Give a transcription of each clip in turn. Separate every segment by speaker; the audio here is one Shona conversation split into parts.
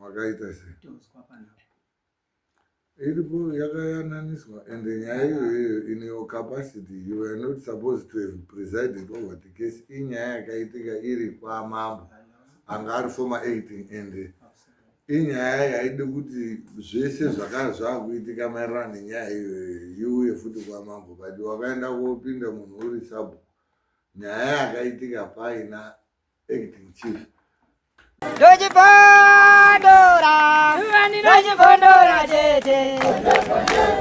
Speaker 1: wakaita sei iripo yakayananiswa and nyaya iyoyo in your capacity you were not supposed to have presided over the case. Inyaya yakaitika iri kwamambo anga ari former acting and inyaya yaide kuti zvese zvaakuitika maererano nenyaya iyoyo iuye futi kwamambo but wakaenda kopinda munhu uri sabo. Nyaya yakaitika paina acting chief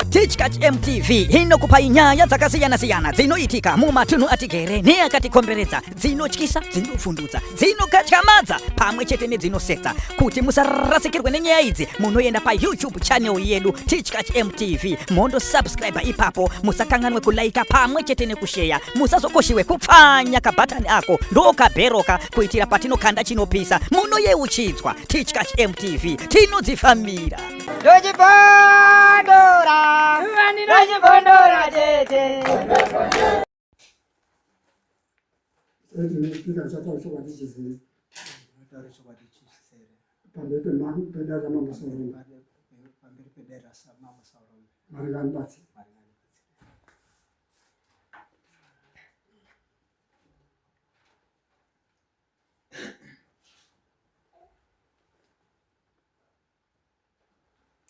Speaker 2: Teachkatch MTV inokupa inyaya dzakasiyana-siyana dzinoitika mumatunhu atigere neakatikomberedza, dzinotyisa, dzinofundutsa, dzinokatyamadza pamwe chete nedzinosetsa. Kuti musarasikirwe nenyaya idzi munoenda paYouTube channel yedu Teachkatch MTV mondo subscribe ipapo. Musakanganwe kulaika pamwe chete nekushare. Musazokoshiwe kupfanya kabhatani ako ndokabheroka kuitira patinokanda chinopisa munoyeuchidzwa. Teachkatch MTV tinodzifamira.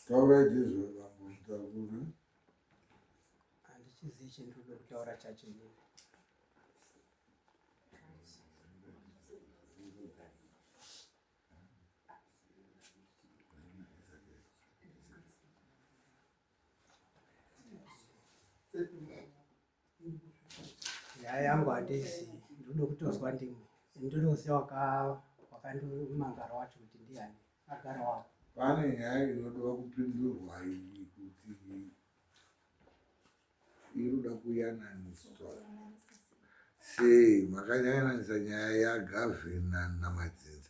Speaker 1: taura izvozvo vambozvitaura
Speaker 3: handichizivi chendinoda kutaura chacho ini. Nyaya yangu handizivi, ndoda kutozwa ndimwe. Ndoda kuziva wakandimangara wacho kuti ndiani agara wavo.
Speaker 1: pane nyaya inodiwa kupindurwa iyi kuti iroda kuyananiswa sei makanyanisa nyaya yagavhena namadzinza.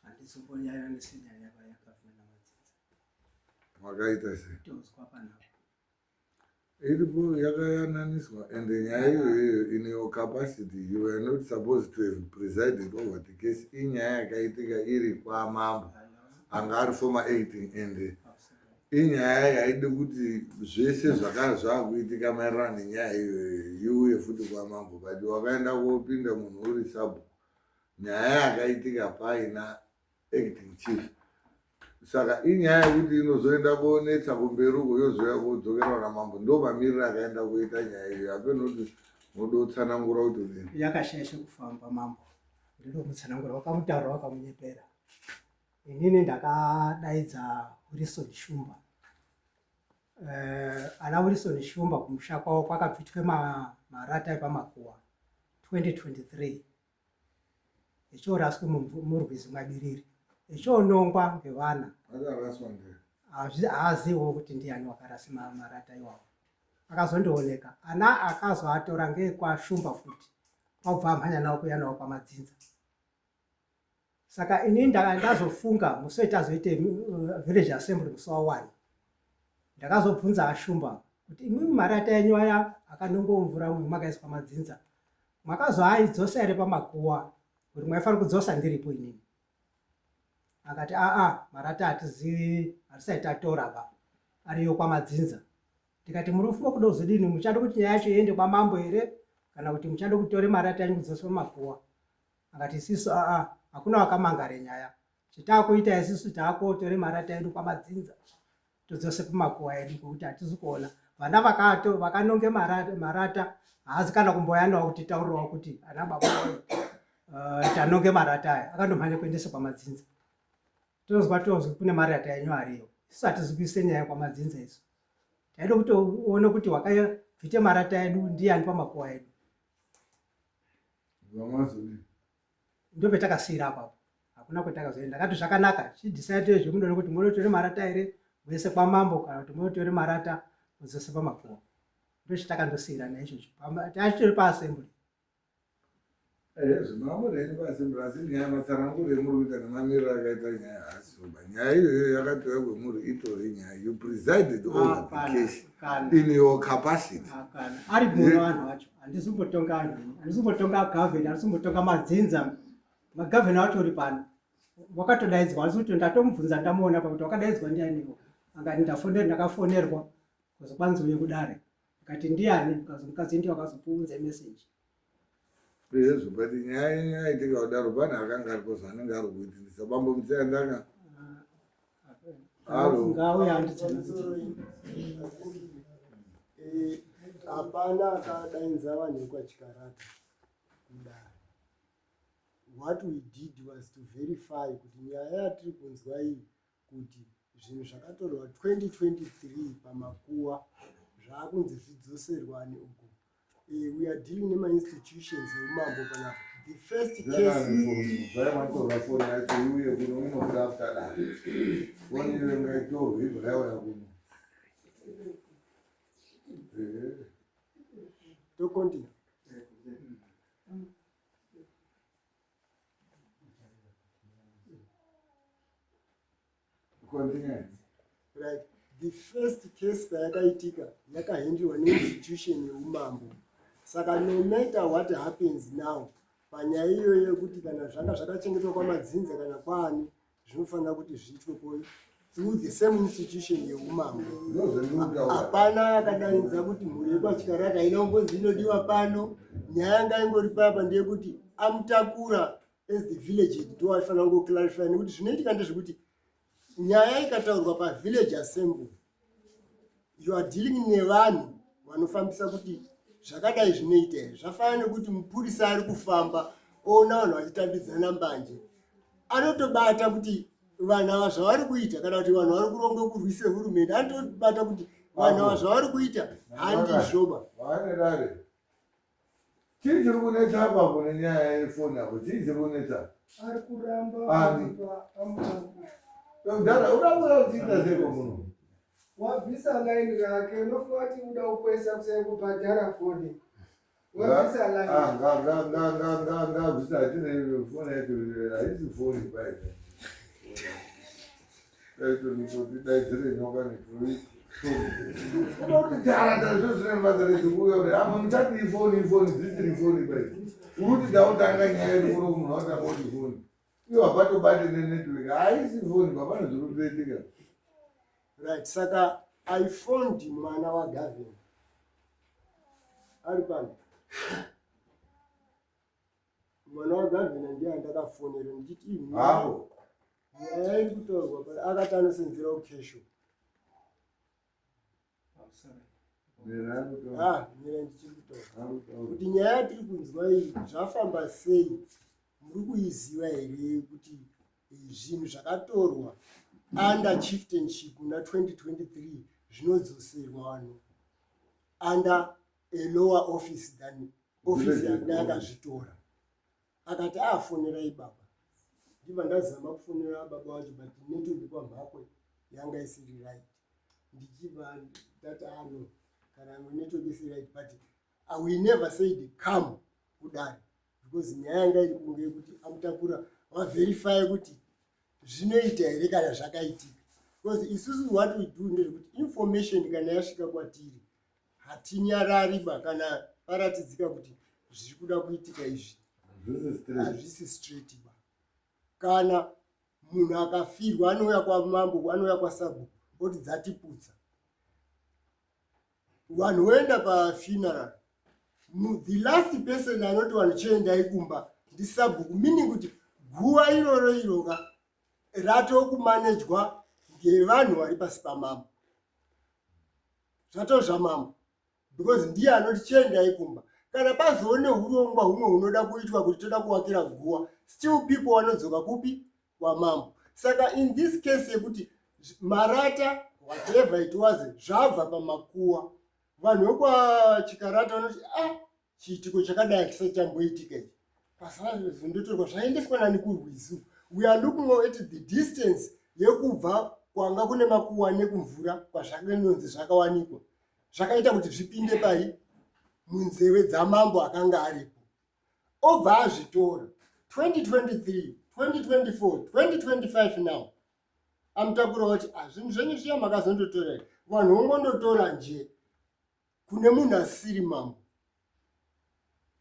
Speaker 3: Handisimbonyanisi nyaya yagavhena namadzinza.
Speaker 1: Wakaita sei?
Speaker 3: Tozwa panapa
Speaker 1: iripo yakayananiswa and nyaya iyoyo in your capacity you were not supposed to have presided over the case. Inyaya yakaitika iri kwamambo anga ari former acting and inyaya yaide kuti zvese zvaakuitika maererano nenyaya iyoyo iuye futi kwamambo but wakaenda kopinda munhu uri sabo. Nyaya yakaitika paina acting chief saka inyaya yekuti inozoenda kuonetsa kumberi uko yozoya kodzokera na mambo ndo mamiriro akaenda kuita nyaya iyo hapeno kuti modotsanangura kuti udini
Speaker 3: yakashaisha kufamba mambo. Ndoda kumutsanangura wakamutaura wakamunyepera. Inini ndakadaidza Wilson Shumba. Ana Wilson Shumba kumusha kwavo kwakabvitwe marata epamakuwa 2023 echioraswe murwizi Mwabiriri echionongwa ngevana. Haazivo kuti ndiani wakarasa marata iwawo. Akazondooneka ana akazoatora ngeekwashumba futi kwabva amhanya nawo kuuya nawo kwamadzinza. Saka inini ndazofunga musoita azoite village assembly musi wa1 ndakazobvunza ashumba kuti imwe marata enyu aya akanongomvura makaiswa madzinza makazoaidzosa here pamakuwa kuti maifanira kudzosa ndiripo inini. Akati marata hatizivi, hatisati tatora pa ariyo kwamadzinza. Ndikati munofunga kuda kuzodini, muchada kuti nyaya yacho iende kwamambo here kana kuti muchada kutore marata enyu kudzosa pamakuwa? Akati isisu hakuna wakamangare nyaya. Chitaakuita isisu taakotore marata edu kwamadzinza todzose pamakuwa edu kuti hatizi kuona. Vana vakanonge marata haazi kana kumboyanawo kuti taurirawo kuti ana baba tanonge marata aya akandomhanya kuendesa kwamadzinza. Tozwa kune marata enyu ariyo. Isu hatizi kuise nyaya kwamadzinza isu. Taida kuti uone kuti wakabvite marata edu ndiani pamakuwa edu. Ndo petakasiyira apapo. Hakuna kwetakazoenda. Ndakati zvakanaka chidecide zvemunoda kuti munotore marata here muise kwamambo kana kuti munotore marata mudzose pamakuwa. Ndo chitakandosiyira naizvozvo. Tachitori paassembly.
Speaker 1: Zvimamureni paassembly asi nyaya matsananguro emuri kuita nemamiriro akaita nyaya haasisoba. Nyaya iyoyo yakatouya kwemuri itori nyaya. You presided over the case in your capacity.
Speaker 3: Ari munhu vanhu vacho. Handizimbotonga vanhu. Handizimbotonga gavheni, handizimbotonga madzinza. Magavheni vacho uri pano. wakatodaidzwa asi kuti ndatomubvunza ndamuona pakuti wakadaidzwa ndianiko akati ndakafonerwa kuzokwanisa uye kudare akati ndiani mukadzi ndiye wakazopuunze meseji
Speaker 1: izvo but nyaya yaitika kudaro pane akanga aripo zvaanenge ari kuitisa bambo mutsayandaka
Speaker 3: ngauya handitsana
Speaker 4: hapana akadainza vanhu kwachikarata kudare. What we did was to verify kuti nyaya yatiri kunzwa iyi kuti zvinhu zvakatorwa 2023 pamakuwa zvaakunzi zvidzoserwane uko. We are dealing nemainstitutions eumambo panapa. The first case to continue. Right. The first case yakaitika yakahandlwa neinstitution yeumambo. Saka no matter what happens now, panyaya iyoyo yekuti kana zvanga zvakachengetwa kwamadzinza kana kwaani zvinofanira kuti zviitwe through the same institution yeumambo. Hapana akadainza kuti mhuri yekwachikarata haina kumbonzi inodiwa pano. Nyaya yanga ingori papa ndeyekuti amutakura as the village head ndo aifanira kungoclarify nekuti zvinoitika ndezvekuti nyaya ikataurwa pavillage assembly, you are dealing nevanhu vanofambisa kuti zvakadai zvinoita here. Zvafanira nekuti mupurisa ari kufamba oona vanhu vachitambidzana mbanje, anotobata kuti vanhu ava zvavari kuita kana kuti vanhu vari kuronga kurwisa hurumende, anotobata kuti vanhu ava zvavari kuita handizvoba.
Speaker 1: chii chiri kunetsa apapo nenyaya yefoni apo? Chii chiri kunetsa?
Speaker 4: Ari kuramba
Speaker 1: Dada urabura uchiita seko muno
Speaker 4: wabvisa line rake unofunga kuti uda kukwesa kusai kubhadhara foni. Wabvisa line
Speaker 1: ngabvisa tine foni yetu haisi foni kwaita daidzire nyoka netui unoti tara zvozvine basa rezvikuya kuti ama muchati ifoni dzisiri foni kwaita uruti dautanga nyaya yedu kuno munhu watangoti foni iwo apatobate nenetwork haisi foni papane zviri kutoitika.
Speaker 4: Right. Saka I phoned mwana wa Gavin. Ari pano. Mwana wa Gavin ndiye andakafonera ndichiti
Speaker 1: hapo
Speaker 4: nyaya iri kutorwa pari akati anosenzera ukesho. Mira ndichiri kutorwa kuti nyaya yatiri kunzwa iyi zvafamba sei, muri kuiziva here kuti zvinhu zvakatorwa under chieftainship muna 2023 zvinodzoserwa vanhu under a lower office than office yanga yakazvitora. Akati afonerai baba, ndibva ndazama kufonera baba wacho but network kwamhakwe yanga isiri right. Ndichibva ndati ano kana network isiri right but I will never said come kudare because nyaya yanga iri kunge kuti amutakura vaverify kuti zvinoita here kana zvakaitika. Because isusu what we do ndezvekuti information kana yasvika kwatiri hatinyarariba kana paratidzika kuti zviri kuda kuitika izvi hazvisi straight ba. Kana munhu akafirwa anouya kwamambo, anouya kwasabu oti dzatiputsa, vanhu voenda pafuneral, the last person anoti vanhu chiendai kumba ndisabhuku, meaning kuti guva iroro iroka ratokumanejwa ngevanhu vari pasi pamambo, zvato zvamambo, because ndiye anoti chiendai kumba. Kana pazoone urongwa humwe hunoda kuitwa kuti toda kuvakira guva, still people vanodzoka kupi kwamambo. Saka in this case yekuti marata whatever it was zvabva pamakuwa, vanhu vekwachikarata vanoti chiitiko chakadai chisati chamboitika ichi pasara zvondotorwa zvaendeswa nani kurwizi. We are looking at the distance yekubva kwanga kune makuwa nekumvura kwazvakanonzi zvakawanikwa zvakaita kuti zvipinde pari munzeve dzamambo akanga aripo. Obva azvitora 2023, 2024, 2025 now amutakura kuti zvinhu zvenyu zviya makazondotora, vanhu vongondotora nje kune munhu asiri mambo.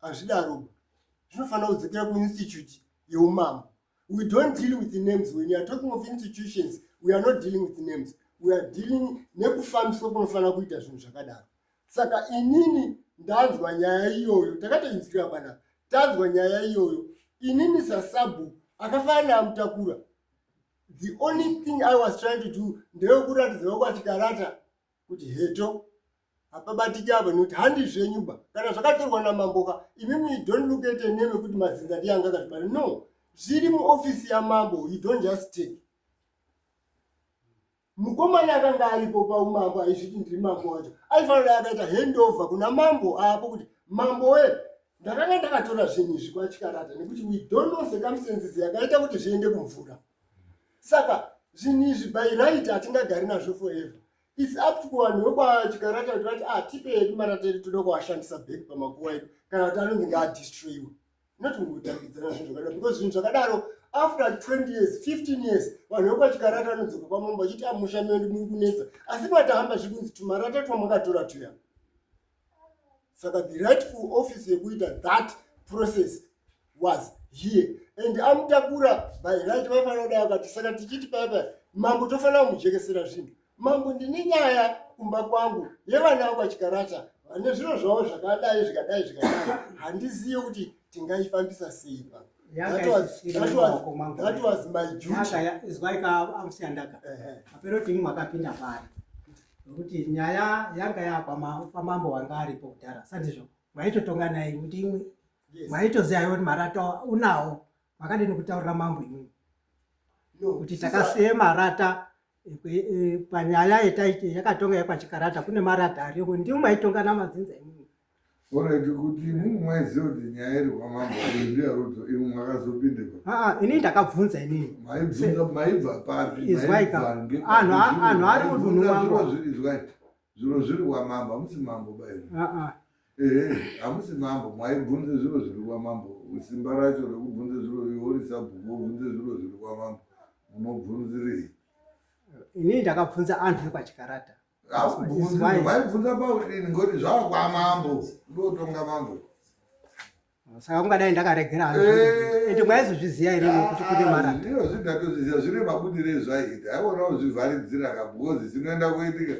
Speaker 4: Hazvidaroba, zvinofanira kudzokera kuinstitute yeumambo. We don't deal with the names. When you are talking of institutions, we are not dealing with the names. We are dealing nekufambiswa kunofana kuita zvinhu zvakadaro. Saka inini ndanzwa nyaya iyoyo, takatoinzwira pana. Tanzwa nyaya iyoyo, inini sasabu akafanira amutakura. The only thing I was trying to do ndeyekuratidza kwachikarata kuti heto apabatiki apa nokuti handi zvenyuba kana zvakatorwa namamboka imimi don't look at a name kuti Madzinza ndiyanga akazvibara. No, zviri muofisi yamambo, you don't just take. Mukomana akanga aripo paumambo aizviti ndiri mambo wacho aifanira akaita handover kuna mambo apo kuti mambo we ndakanga ndakatora zvinhu izvi kwachikarata nekuti we don't know circumstances yakaita kuti zviende kumvura. Saka zvinhu izvi by right hatingagari nazvo forever. It's up to vanhu vekwachikarata kuti vati tipe hedu marata edu toda kuashandisa back pamakuva edu kana kuti anonge ngaadestroyiwa. Not kungotambidzana zvinhu zvakadaro because zvinhu zvakadaro after 20 years 15 years vanhu vekwachikarata vanodzoka kwamambo vachiti musha medu muri kunetsa asi patahamba zvikunzi tumarata twamakatora tuya. Saka the rightful office yekuita that process was here and amutakura by right vaifanira kudai vakati saka tichiti paipa mambo tofanira kumujekesera zvinhu. Mambo ndine nyaya kumba kwangu yevana vekwachikarata vane zviro zvavo zvakadai zvikadai zvikadai handiziye kuti tingaifambisa sei pa. That was my duty.
Speaker 3: Izwaika amusiyandaka apero kuti mwakapinda pari nokuti nyaya yanga yapamambo wanga aripo kudhara sandizvo mwaitotonga naye kuti imwe mwaitoziyayo kuti marata unawo makadini kutaurira mambo imwe kuti takasiye marata panyaya yetaiti yakatonga yekwachikarata kune marata ariyo ndimwe mwaitonga namadzinza imwe.
Speaker 1: Alright, kuti mumwaiziva kuti nyaya iri kwamambo ndiyo ruto imwe mwakazopindepa.
Speaker 3: Ini ndakabvunza inini.
Speaker 1: Maibva papi?
Speaker 3: Izwaika anhu ari mudunhu mwangu.
Speaker 1: Zviro zviri kwamambo, hamusi mambo baiva. Hamusi mambo, mwaibvunze zviro zviri kwamambo. Simba racho rekubvunze zviro uri sabhuku ubvunze zviro zviri kwamambo. Unobvunzirei?
Speaker 3: Inini ndakabvunza anhu ekwachikarata.
Speaker 1: Vaibvunza paudini ngoti zvava kwamambo ndotonga mambo.
Speaker 3: Saka kungadai ndakaregera ende mwaizozviziya ere kuti kune marata?
Speaker 1: Ndiro zvindatozviziya zvine mabudire ezvaita aiona kuzvivharidzira kabhukozi zvinoenda kuitika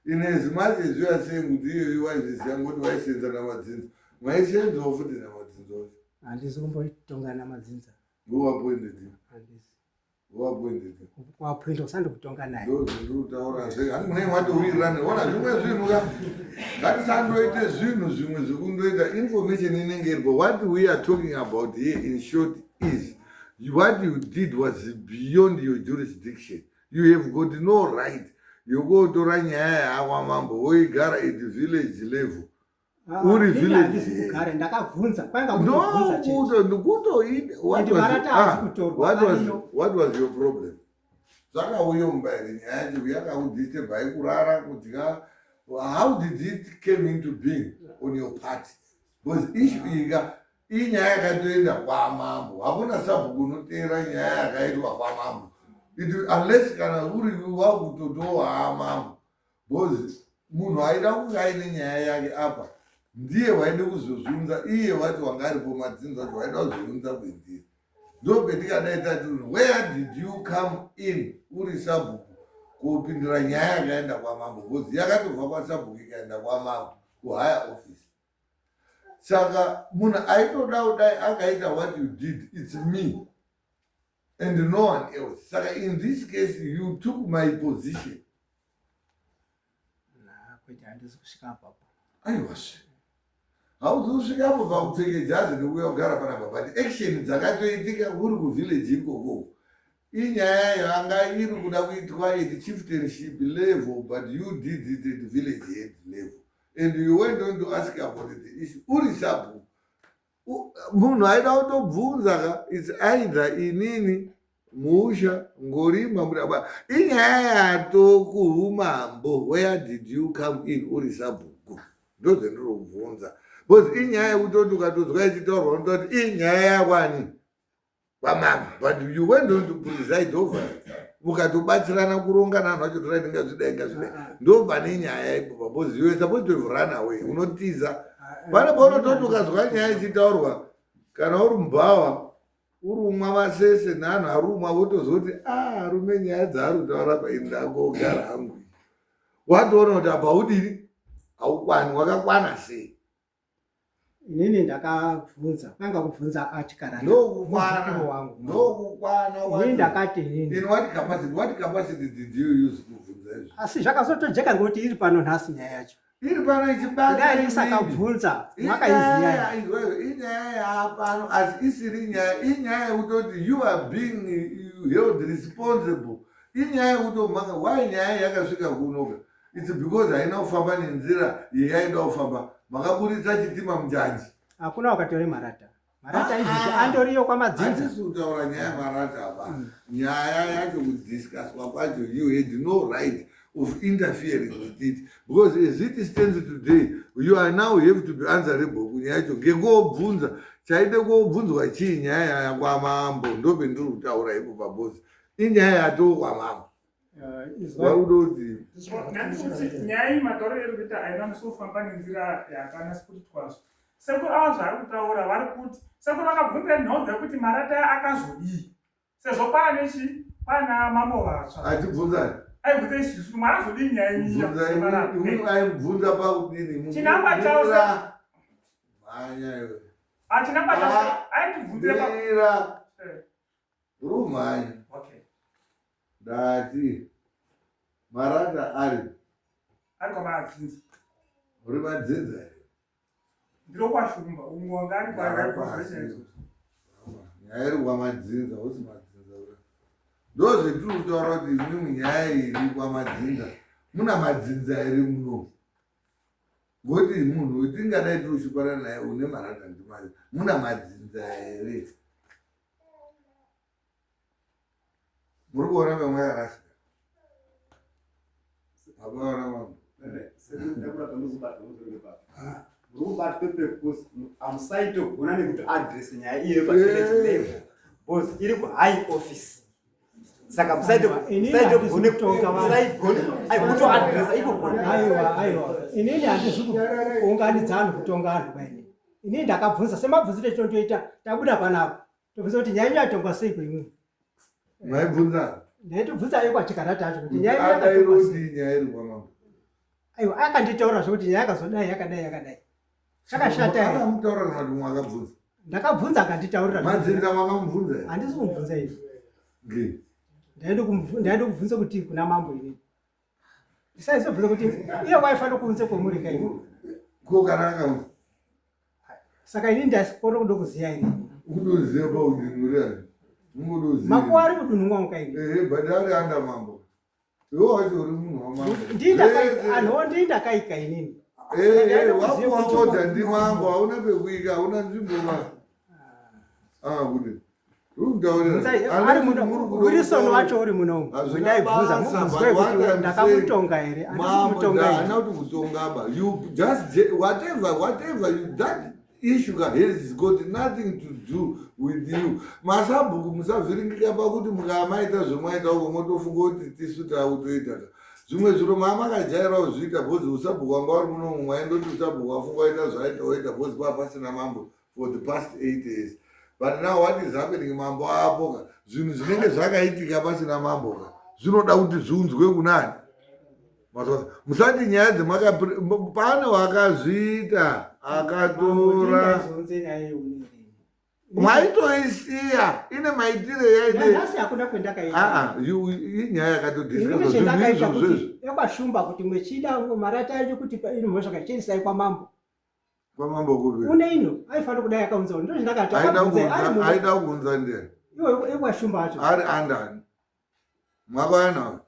Speaker 1: inezi manje zviya sei kuti iyoyo waizviziya ngoti waisenza namadzinza mwaisenzawo futi namadzinza ose.
Speaker 3: Handisi kumbotonga namadzinza.
Speaker 1: Ngowapoindedi
Speaker 3: kwapoinda usandi kutonga naye
Speaker 1: ndozvindutaura hanimune mwatowirirane ona zvimwe zvinhu ka ngatisandoite zvinhu zvimwe zvekundoita information inenge iripo. What we are talking about here in short is what you did was beyond your jurisdiction. You have got no right yokotora nyaya yakwamambo woigara at village level uri village
Speaker 3: kugara ndakabvunza kwanga
Speaker 1: what was your problem? Zvakauya mumbairi nyaya yacho yakaudisturb haikurara kudya. How did it came into being on your part? Because issue ika inyaya yakatoenda kwamambo hakuna sabhuku unoteera nyaya yakaitwa kwamambo unless kana uri wakutotowa amambo because munhu aida kunge aine nyaya yake apa ndiye waide kuzozunza iye wati wanga aripo Madzinza wacho waida kuzozunza kwenzira. Ndo petikadai tati where did you come in uri sabhuku kupindura nyaya yakaenda kwamambo because yakatobva kwasabhuku ikaenda kwamambo kuhigher office. Saka munhu aitoda kudai akaita what you did it's me and no one else. Saka in this case you took my position.
Speaker 3: Kwete handisi kusvika apapo.
Speaker 1: Aiwasve hauzosvikapo pakupfeke jazi nekuuya kugara panapa but action dzakatoitika uri kuvillage ikoko inyaya yanga iri kuda kuitwa at chieftainship level but you did it at village head level and you went on to ask about the issue uri sabhuku. Munhu aida kutobvunza ka it's either inini musha ngorima mudaba inyaya yato kuumambo where did you come in uri sabhuku ndozvendirobvunza because inyaya yekutoti ukatozwa ichitaurwa unototi inyaya yakwani kwamambo but you went on to preside over it mukatobatsirana kuronga nanhu acho torai ndingazvidai ngazvidai ndo pane nyaya ipopa because you were supposed to have run away unotiza pane paunototi ukazwa nyaya ichitaurwa kana uri mubhawa urumwa vasese nanhu arumwa votozoti arume nyaya dzaari kutaura paini ndangogara hangu watoona kuti apa udini haukwani wakakwana sei
Speaker 3: inini ndakabvunza kwanga kubvunza achikarana
Speaker 1: ndokukwana
Speaker 3: ini ndakati inini
Speaker 1: in what capacity did you use kubvunza izvi
Speaker 3: asi zvakazotojeka ngekuti iri pano nhasi nyaya yacho
Speaker 1: iri pano
Speaker 3: dai isakabvunza makaiziya
Speaker 1: inyaya yaapano asi isiri nyaya inyaya yekutoti you are being held responsible inyaya yekutomhanga why nyaya yakasvika kunoka it's because haina kufamba nenzira yayaida kufamba makaburitsa chitima munjanji
Speaker 3: hakuna wakatore marata izvi andoriyo kwamadzinza
Speaker 1: handisi kutaura nyaya yamarata apa nyaya yacho kudiscusswa kwacho you had no right of interfering with it because as it stands today you are now have to be answerable kunyaya yacho ngekobvunza chaide kobvunzwa chii nyaya yakwamambo ndopendiri kutaura ipo pabosi inyaya yatoo kwamambo waudoti
Speaker 5: nyaya iyi matauro eri kuita haina musofamba nenzira yakanasi kuti twazvo sekuru ava zvaari kutaura vari kuti sekuru vakabvunza nhau dzekuti marata akazodii sezvo kwaane chi kwaana mambo vatsva
Speaker 1: atibvunzani
Speaker 5: aibvunza isusu marazodii nyaya
Speaker 1: imweni aibvunza pakudini
Speaker 5: chinangwa chause
Speaker 1: mhanya iwe
Speaker 5: chinangwa chause aitibvunzira
Speaker 1: rumhanya ndati marata ari
Speaker 5: kwamadzinza
Speaker 1: uri madzinza here
Speaker 5: ndiro kwashumba umwe wanga ari
Speaker 1: nyaya iri kwamadzinza usi madzinza ura ndo zvetiri kutaura kuti imimi nyaya iri kwamadzinza muna madzinza ere muno ngoti munhu wetingadai tiri kushupana naye une marata ndimai muna madzinza here muri kuona pamwe yarasika abaona mambo
Speaker 6: amusaitogona nekuti adresi nyaya iye pavillage level because iri kuhigh office saka musaitogone kutoadresa
Speaker 3: aiwa inini handisi kuunganidza anhu kutonga anhu baini inini ndakabvunza semabvunzire tontoita tabuda panapa tobvunza kuti nyaya yatongwa sei kwaimwe
Speaker 1: maibvunza
Speaker 3: ndaitobvunza iye kwachikara tacho kuti
Speaker 1: nyayadairoti nyaya iri kwamambo
Speaker 3: aiwa akanditaura zvokuti nyaya yakazodai yakadai chakashata
Speaker 1: mutaura kana kuti mwakabvunza
Speaker 3: ndakabvunza akanditaurira
Speaker 1: madzinza makamubvunza
Speaker 3: handisi kumubvunza ivi
Speaker 1: nge
Speaker 3: ndaida kubvunza kuti kuna mambo ini ndisaizobvunza kuti iye waifanira kuunze kwemuri kaini
Speaker 1: ko kana akaunza
Speaker 3: saka ini ndasiporo kuda kuziya ini
Speaker 1: kudoziva paudinuri
Speaker 3: makuwa ari kudunhu mwangu kaini
Speaker 1: but ari anda mambo iwe wacho uri munhu wamambo
Speaker 3: anhuwo ndindakaika inini
Speaker 1: wakuwaodha ndimambo hauna pekuika hauna nzvimbo kuti
Speaker 3: wirisoni wacho uri munomu ndaibvunza muzwe kuti ndakamutonga here
Speaker 1: haana kuti kutongaba whatever that issue has got nothing to do with you masabhuku musavhiringika pakuti mukamaita zvomwaita uko motofunga kuti tisu taakutoita zvimwe zviro mamakajaira kuzviita bhozi usabhuku wanga vari munomu mwaindoti usabhuku wafunga waita zvaita waita bhozi papasina mambo for the past 8 years but now what is happening mambo apoka zvinhu zvinenge zvakaitika pasina mamboka zvinoda kuti zviunzwe kunani musati nyaya pane wakazviita akatora maitoisiya ine maitire yaiinyaya yakatodisizvozvezvi
Speaker 3: yakwashumba kuti mwechida marata yanyu kuti inomhosvakachenisai kwamambo
Speaker 1: kupi
Speaker 3: une ino aifanira kudai akaunza ndo
Speaker 1: aida kuunza ndiani
Speaker 3: iwashumba acho
Speaker 1: ari andani mwakayanawo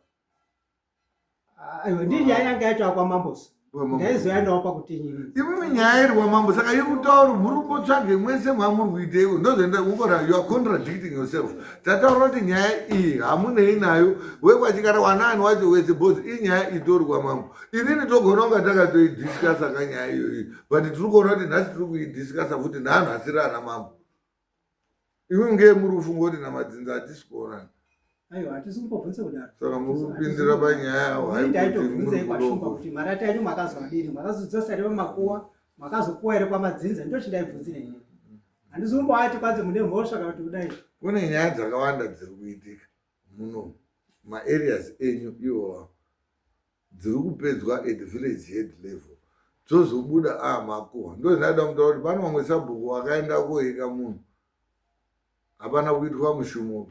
Speaker 3: aiwa ndi nyaya yanga yacho akwamambosi ndaizoyanawo pakuti
Speaker 1: imimi nyaya iri kwamambo saka iri kutaura muri kumbotsvage mwese mamuri kuiteiko ndozenda kungora you are contradicting yourself tataura kuti nyaya iyi hamunei nayo wekwachikara wanani wacho wese bhozi inyaya itori kwamambo inini togona kunga takatoidiscasa kanyaya iyoyi but tiri kuona kuti nhasi tiri kuidiscasa futi nhanhu asiri ana mambo imi ngee muri kufunga kuti namadzinza hatisi kuonani
Speaker 3: aiwa hatisi kumbobvunza kudaro
Speaker 1: saka muri kupindira panyaya yawo
Speaker 3: ndaitobvunza ikwashumba kuti marata yanyu makazodini makazodzosa here pamakuwa makazopuwa here kwamadzinza ndo chindaibvunzira ini handisi kumboati kwanzi mune mhosva kana kuti kudai.
Speaker 1: Kune nyaya dzakawanda dziri kuitika muno maareas enyu iwowa dziri kupedzwa at village head level dzozobuda makuhwa. Ndo zvinoda kutaura kuti pane mamwe sabhuku wakaenda koika munhu hapana kuitwa mushumo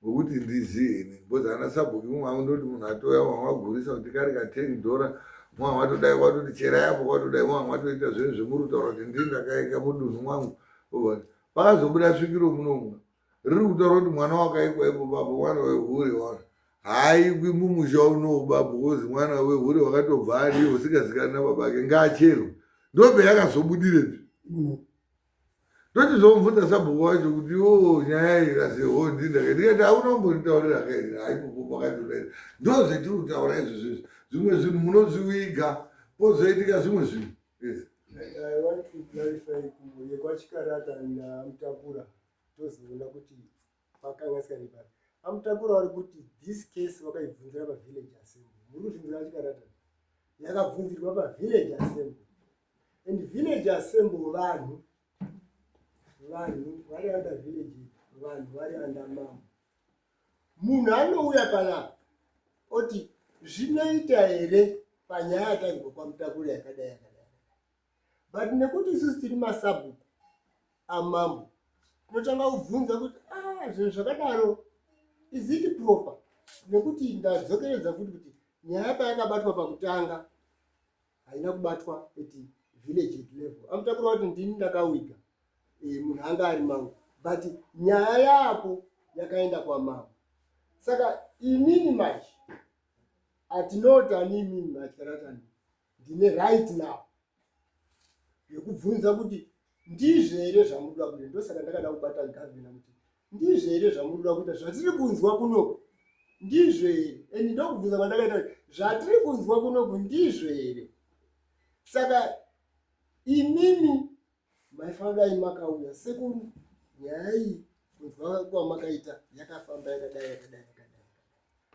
Speaker 1: wekuti ndiziye ini because ana sabhuku imwe andoti munhu atoya wamwe agurisa kuti karika $10 mwana watodai watoti chera yapo watodai mwana watoita zvinhu zvemurutaura kuti ndini ndakaika mudunhu mwangu pakazobuda svikiro munomu riri kutaura kuti mwana wakaikwa ipo babu mwana wehure wana haikwi mumusha unowu babu kozi mwana wehure wakatobva ariyo usikazikani nababake ngaacherwe ndobe yakazobudire ndochizomubvunza sabhuku wacho kuti nyaya iyi kaseho ndindikati aunombonitaurira kairi haipopo pakatodaira ndo zvetiri kutaura izvozvizvi zvimwe zvinhu munozviwiga pozoitika zvimwe zvinhu.
Speaker 4: I want to clarify yekwachikarata naMutakura tozoona kuti pakangasika nepari. Amutakura vari kuti this case vakaibvunzira pavillage assembly. Muri kuzvimvira chikarata yakabvunzirwa pavillage assembly and village assembly vanhu vari under village, vanhu vari under mambo. Munhu anouya panapa oti zvinoita here panyaya yatarirwa kwaMutakura yakadai. But nekuti isusu tiri masabhuku amambo tinotanga kubvunza kuti zvinhu zvakadaro is it proper, nekuti ndadzokeredza futi kuti nyaya payakabatwa pakutanga haina kubatwa at village level. Amutakura kuti ndini ndakawiga munhu anga ari mangu, but nyaya yapo yakaenda kwamambo. Saka inini manje atinoti animi machikaratani ndine right now yekubvunza kuti ndizvo here zvamunoda kuita. Ndosaka ndakada kubata gavhina kuti ndizvo here zvamunoda kuita zvatiri kunzwa kunoku ndizvo here, and ndokubvunza kwandakaita zvatiri kunzwa kunoku ndizvo here. Saka imimi maifanira makauya sekuru nyaya iyi kunzwa kwamakaita yakafamba yakadai.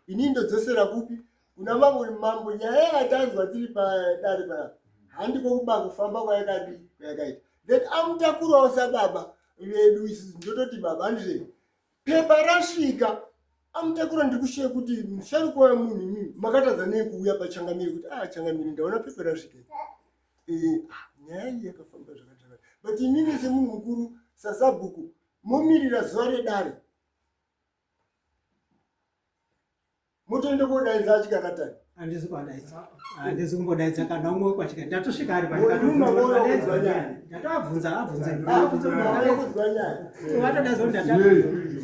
Speaker 4: Ini ndodzosera kupi kuna mambo nyaya yatanzwa tiri padare panapa handiko kuba kufamba kwayakaita. Then Amutakurawo sababa vedu isusu ndototi baba handizve pepa rasvika Amutakura ndikushiye kuti musharukwa wemunhu imimi makatadza nei kuuya pachangamiri kuti changamiri ndaona pepa rasvika. Nyaya iyi yakafamba zvakadaro, but imimi semunhu mukuru sasabhuku momirira zuva redare motoenda kodaidza achikaratani.
Speaker 3: Handisi kumbodaidza kana umwe kwachika ndatosvika ari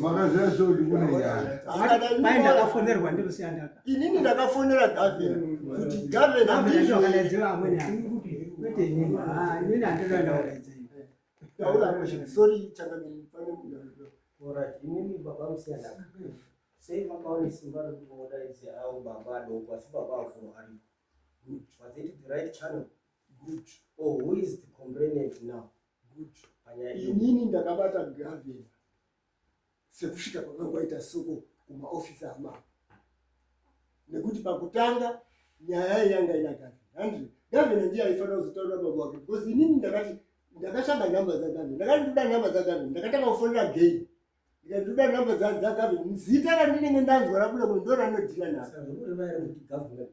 Speaker 1: Makaziva so kuti kune nyaya
Speaker 3: pai ndakafonerwa ndirusiya ndaka
Speaker 4: inini ndakafonera gavhina kuti gavhina
Speaker 3: ndizvokadaidziwa amweni kwete inini handinoenda kudaidza
Speaker 4: sorry changamiri
Speaker 7: Alright, inini baba musiya ndaka sei makaona simba rokutodaidza avo baba adoko asi baba akuru ari good. Was it the right channel?
Speaker 4: Good.
Speaker 7: Oh, who is the complainant now?
Speaker 4: Good. Inini ndakabata gavhina sekusvika kwakangwaita soko kumaofisi amambo, nekuti pakutanga nyaya yanga ina gavhina. Gavhina ndiye aifanira kuzotaura baba wake because inini ndakashamba nhamba dzagavhina, ndakati ndoda nhamba dzagavhina ndakatanga kufonera gei ndikatoda nhamba dzagavhina zita randinenge ndanzwa rabuda kuti ndo ranodhila naro.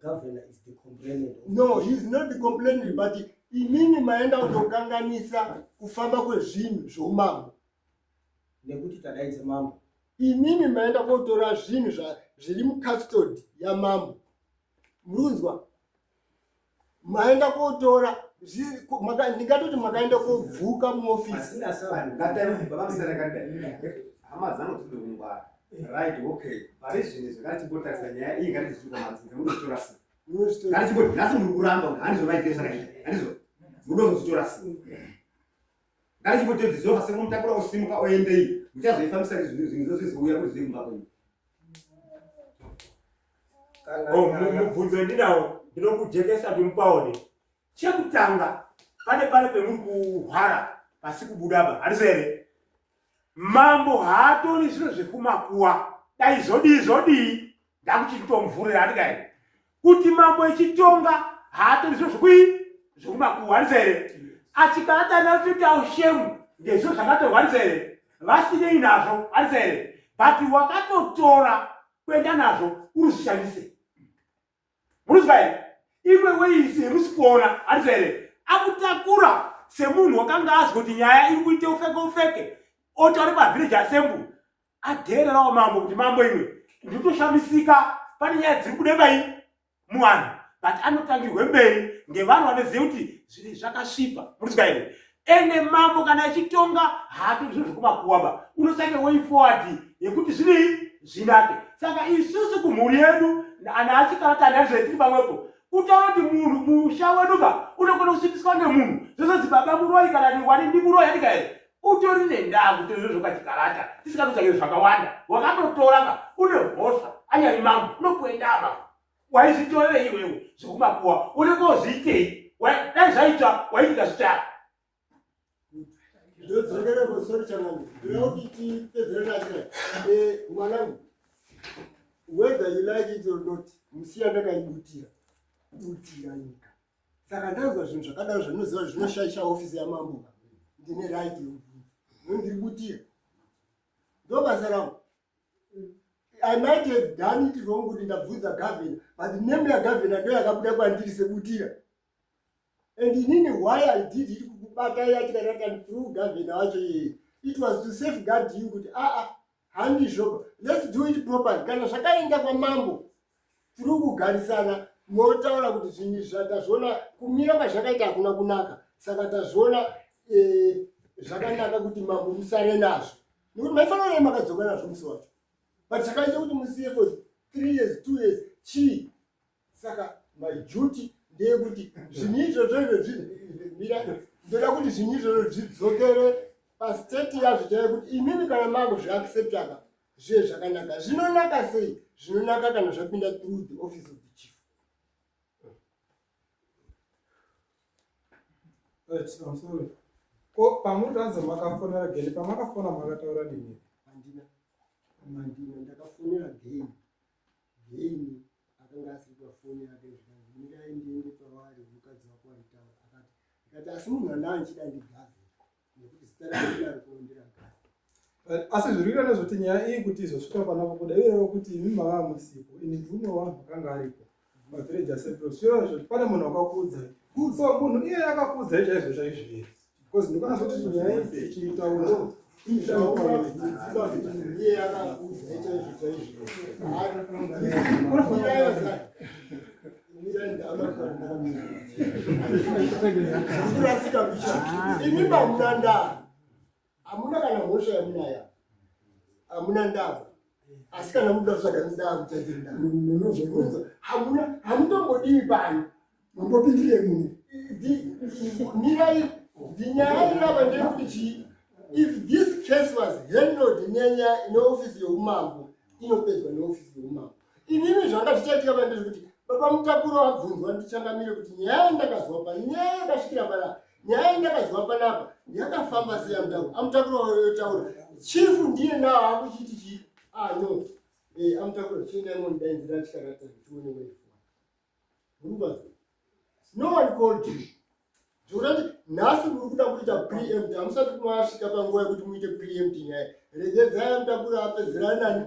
Speaker 7: Governor is the complainant.
Speaker 4: No, he is not the complainant, but inini maenda kutokanganisa kufamba kwezvinhu zvoumambo.
Speaker 7: Nekuti tadaidze mambo.
Speaker 4: Inini maenda kotora zvinhu zviri mukastodi yamambo. Murunzwa? Maenda kotora ndingatoti makaenda kobvuka muofisi.
Speaker 6: Right, okay. Parizvini zvakatibotarisa nyaya iyi ngatiziva madzinga munotora sei. Ngatichiboti nhasi muri kuramba handizovaitirisa kaita. Handizvo. Mudo kuzitora sei. Ngatichiboti dzizofa semutakura osimuka oendei. Muchazoifambisa zvinhu zvizouya kuti zviri mumba kwenyu.
Speaker 8: Mubvunzo ndinawo ndinokujekesa kuti mupaone. Chekutanga pane pemuri kuhwara pasi kubudaba. Handizvo here? Mambo haatori zviro zvekumakuwa dai zodii ndakuchitomvurira andikae kuti mambo echitonga haatori zviro zvekumakuwa handizvo here? Achikaatana kuti aushemu ndezvo zvakatorwa ndizere vasinei nazvo andizere but wakatotora kuenda nazvo urushandise munozwa here imwe weisi rusikuona andizere akutakura semunhu wakanga azi kuti nyaya iri kuite ufeke otaure pavillage assembly adhererawo mambo kuti mambo imwe nditoshamisika pane nyaya dziri kudembai muvanhu but anotangirwe mberi ngevanhu vanoziva kuti zviri zvakasvipa munozwa here ende mambo kana achitonga hato zvinhu zvekumakuwaba unotsvake way forward yekuti zviri zvinake saka isusu kumhuri yedu ana achikaratana zvetiri pamwepo utaura kuti munhu musha weduka unokona kusvibiswa nemunhu zvezonzi baba muroi kana niwani ndimuroi andika here utori nendaa kuti izvo zvakachikarata tisikatotsvake zvakawanda wakatotoraka une hosha anyari mambo unokuendama waizvitorere iwewe zvekumakuwa unekozviitei dai zvaitwa waitika zvitara
Speaker 4: ndodzokere kusori changu ndinokuti pedzerera mwanangu whether you like it or not musiya ndakaibutira nyika saka ndanzwa zvinhu zvakadaro zvinoziva zvinoshaisha ofisi yamambo ndine right yekubvunza nondiributira ndo basa rangu. I might have done it wrong kuti ndabvunza governor but the name yagavhenor ndo yakabuda kwandiri sebutira and inini why I did it kubata yachikarata through governor wacho iye it was to safeguard you kuti handizvo let's do it properly kana zvakaenda kwamambo tiri kugarisana motaura kuti zvinhu zvatazviona kumira kwazvakaita hakuna kunaka saka tazviona zvakanaka kuti mambo musare nazvo nekuti maifanira makadzoka nazvo musi wacho but chakaita kuti musiye for 3 years 2 years chii saka my duty ndeyekuti zvinhu izvozvo ndoda kuti zvinhu izvozvo zvidzokere pastate yazvo chayekuti imini kana mambo zviacceptaka zvive zvakanaka zvinonaka sei zvinonaka kana zvapinda through the office of the chief.
Speaker 9: I'm sorry. Ko pamutanza makafonera geni pamakafona makataura dini
Speaker 4: mandina ndakafonera geni akanga asiri pafoni yake ndikaendiende pavari mukadzi wako aitaura akati asi munhu andanchida ndigave nekuti zita rake ari kuondera gave
Speaker 9: asi zvirikuita nezvoti nyaya iyi kuti izosvika panapo kudavirewo kuti imi mava musipo ini ndimwe wanhu akanga aripo mavillage assembly zviro izvo pane munhu akakuudzai so munhu iye akakuudzai chaizvo chaizvo here because ndikona zvoti nyaya idzi ichiitaura
Speaker 4: iye akakuudzai chaizvo chaizvo imi hamuna ndaa hamuna kana mhosva yamunaya hamuna ndava asi kana muda kusvaka ndaa kuchatirida hamutombodiwi pano mambopindire munhu mirai ndinyaya irava ndeyekuti chii if this case was handled neofisi youmambo inopedzwa neofisi youmambo inini zvanga zvichaitika pandezvekuti baba mutakuro wabvunzwa ndichangamire kuti nyaya ndakazwa pa nyaya yakasvikira panapa nyaya yandakazwa panapa yakafamba sei amutakuro yotaura chifu ndiye nawo akuchiti chii no amutakuro chiendaimondaidzira chikarata tione weifua murubazo no one called you zvokuti nhasi muri kuda kuita preempt hamusati mwasvika panguva yekuti muite preempt nyaya regedzai amutakuro apedzera nani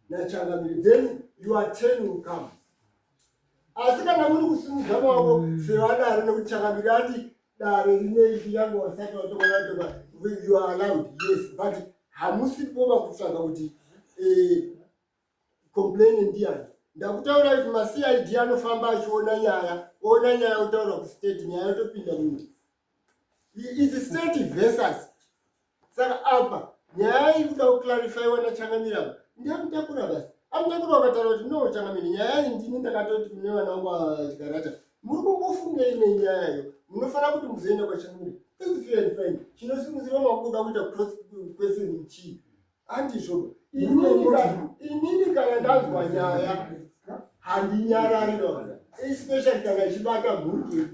Speaker 4: nachangamire then your turn will come asi kana muri kusimudza maoko sevadare nekuti changamire ati dare rineiti yangu wasati watokonatoka you are allowed yes but hamusipo pakutsvaga kuti complain ndiani ndakutaura kuti macid anofamba achiona nyaya oona nyaya otaura kustate nyaya yotopinda munhu is state versus saka apa nyaya iri kuda kuclarifyiwa nachangamirapa ndiamutakura basi amutakura wakataura kuti no changamiri nyaya iyi ndini ndakatoti kune vana vangu vachikarata muri kumbofungei nenyayayo munofanira kuti muzoenda kwachangamiri fine chinosimudzira makuda kuita cross question chii handizvo inini kana ndanzwa nyaya handinyararira especially kana ichibata mhuri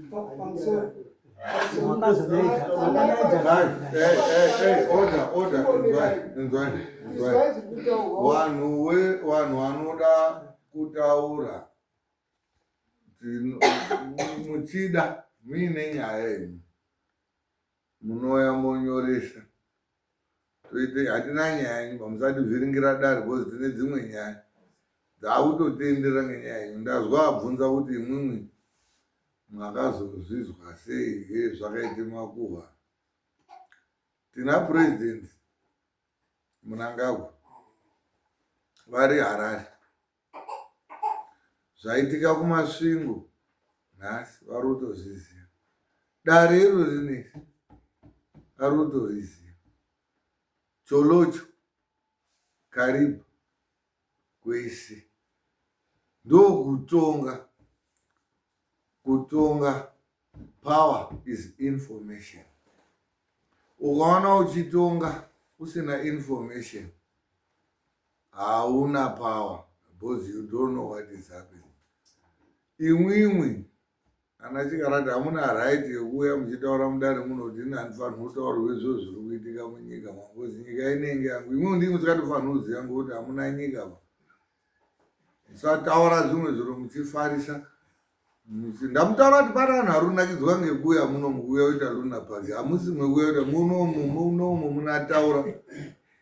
Speaker 1: vanhu vanoda kutaura muchida muine nyaya imi munouya monyoresa toite hatina nyaya pamusati vhiringira dare because tine dzimwe nyaya dzaakutotendera ngenyaya iyo. Ndazwa abvunza kuti imwimwi mwakazozvizwa sei zvakaite Makuhwa. Tina president Mnangagwa vari Harare, zvaitika kumasvingo nhasi vari kutozviziva. Dare iro rinesi vari kutoriziva. Cholocho Kariba kwese ndokutonga. Kutonga power is information. Ukaona uchitonga usina information hauna power because you don't know what is happening. Imwimwi ana Chikarati hamuna right yekuuya muchitaura mudare muno kuti handinofanirwa kutaurirwa izvo zviri kuitika munyika because nyika inenge yangu. Imwimwi ndimi musikatofanirwa kuziva ngokuti hamuna nyika ma. Musataura zvimwe zviro muchifarisa. Ndamutaura kuti pane vanhu harunakidzwa ngekuuya muno mukuuya kuita luna pasi. Hamusi mwekuuya kuita munomu munataura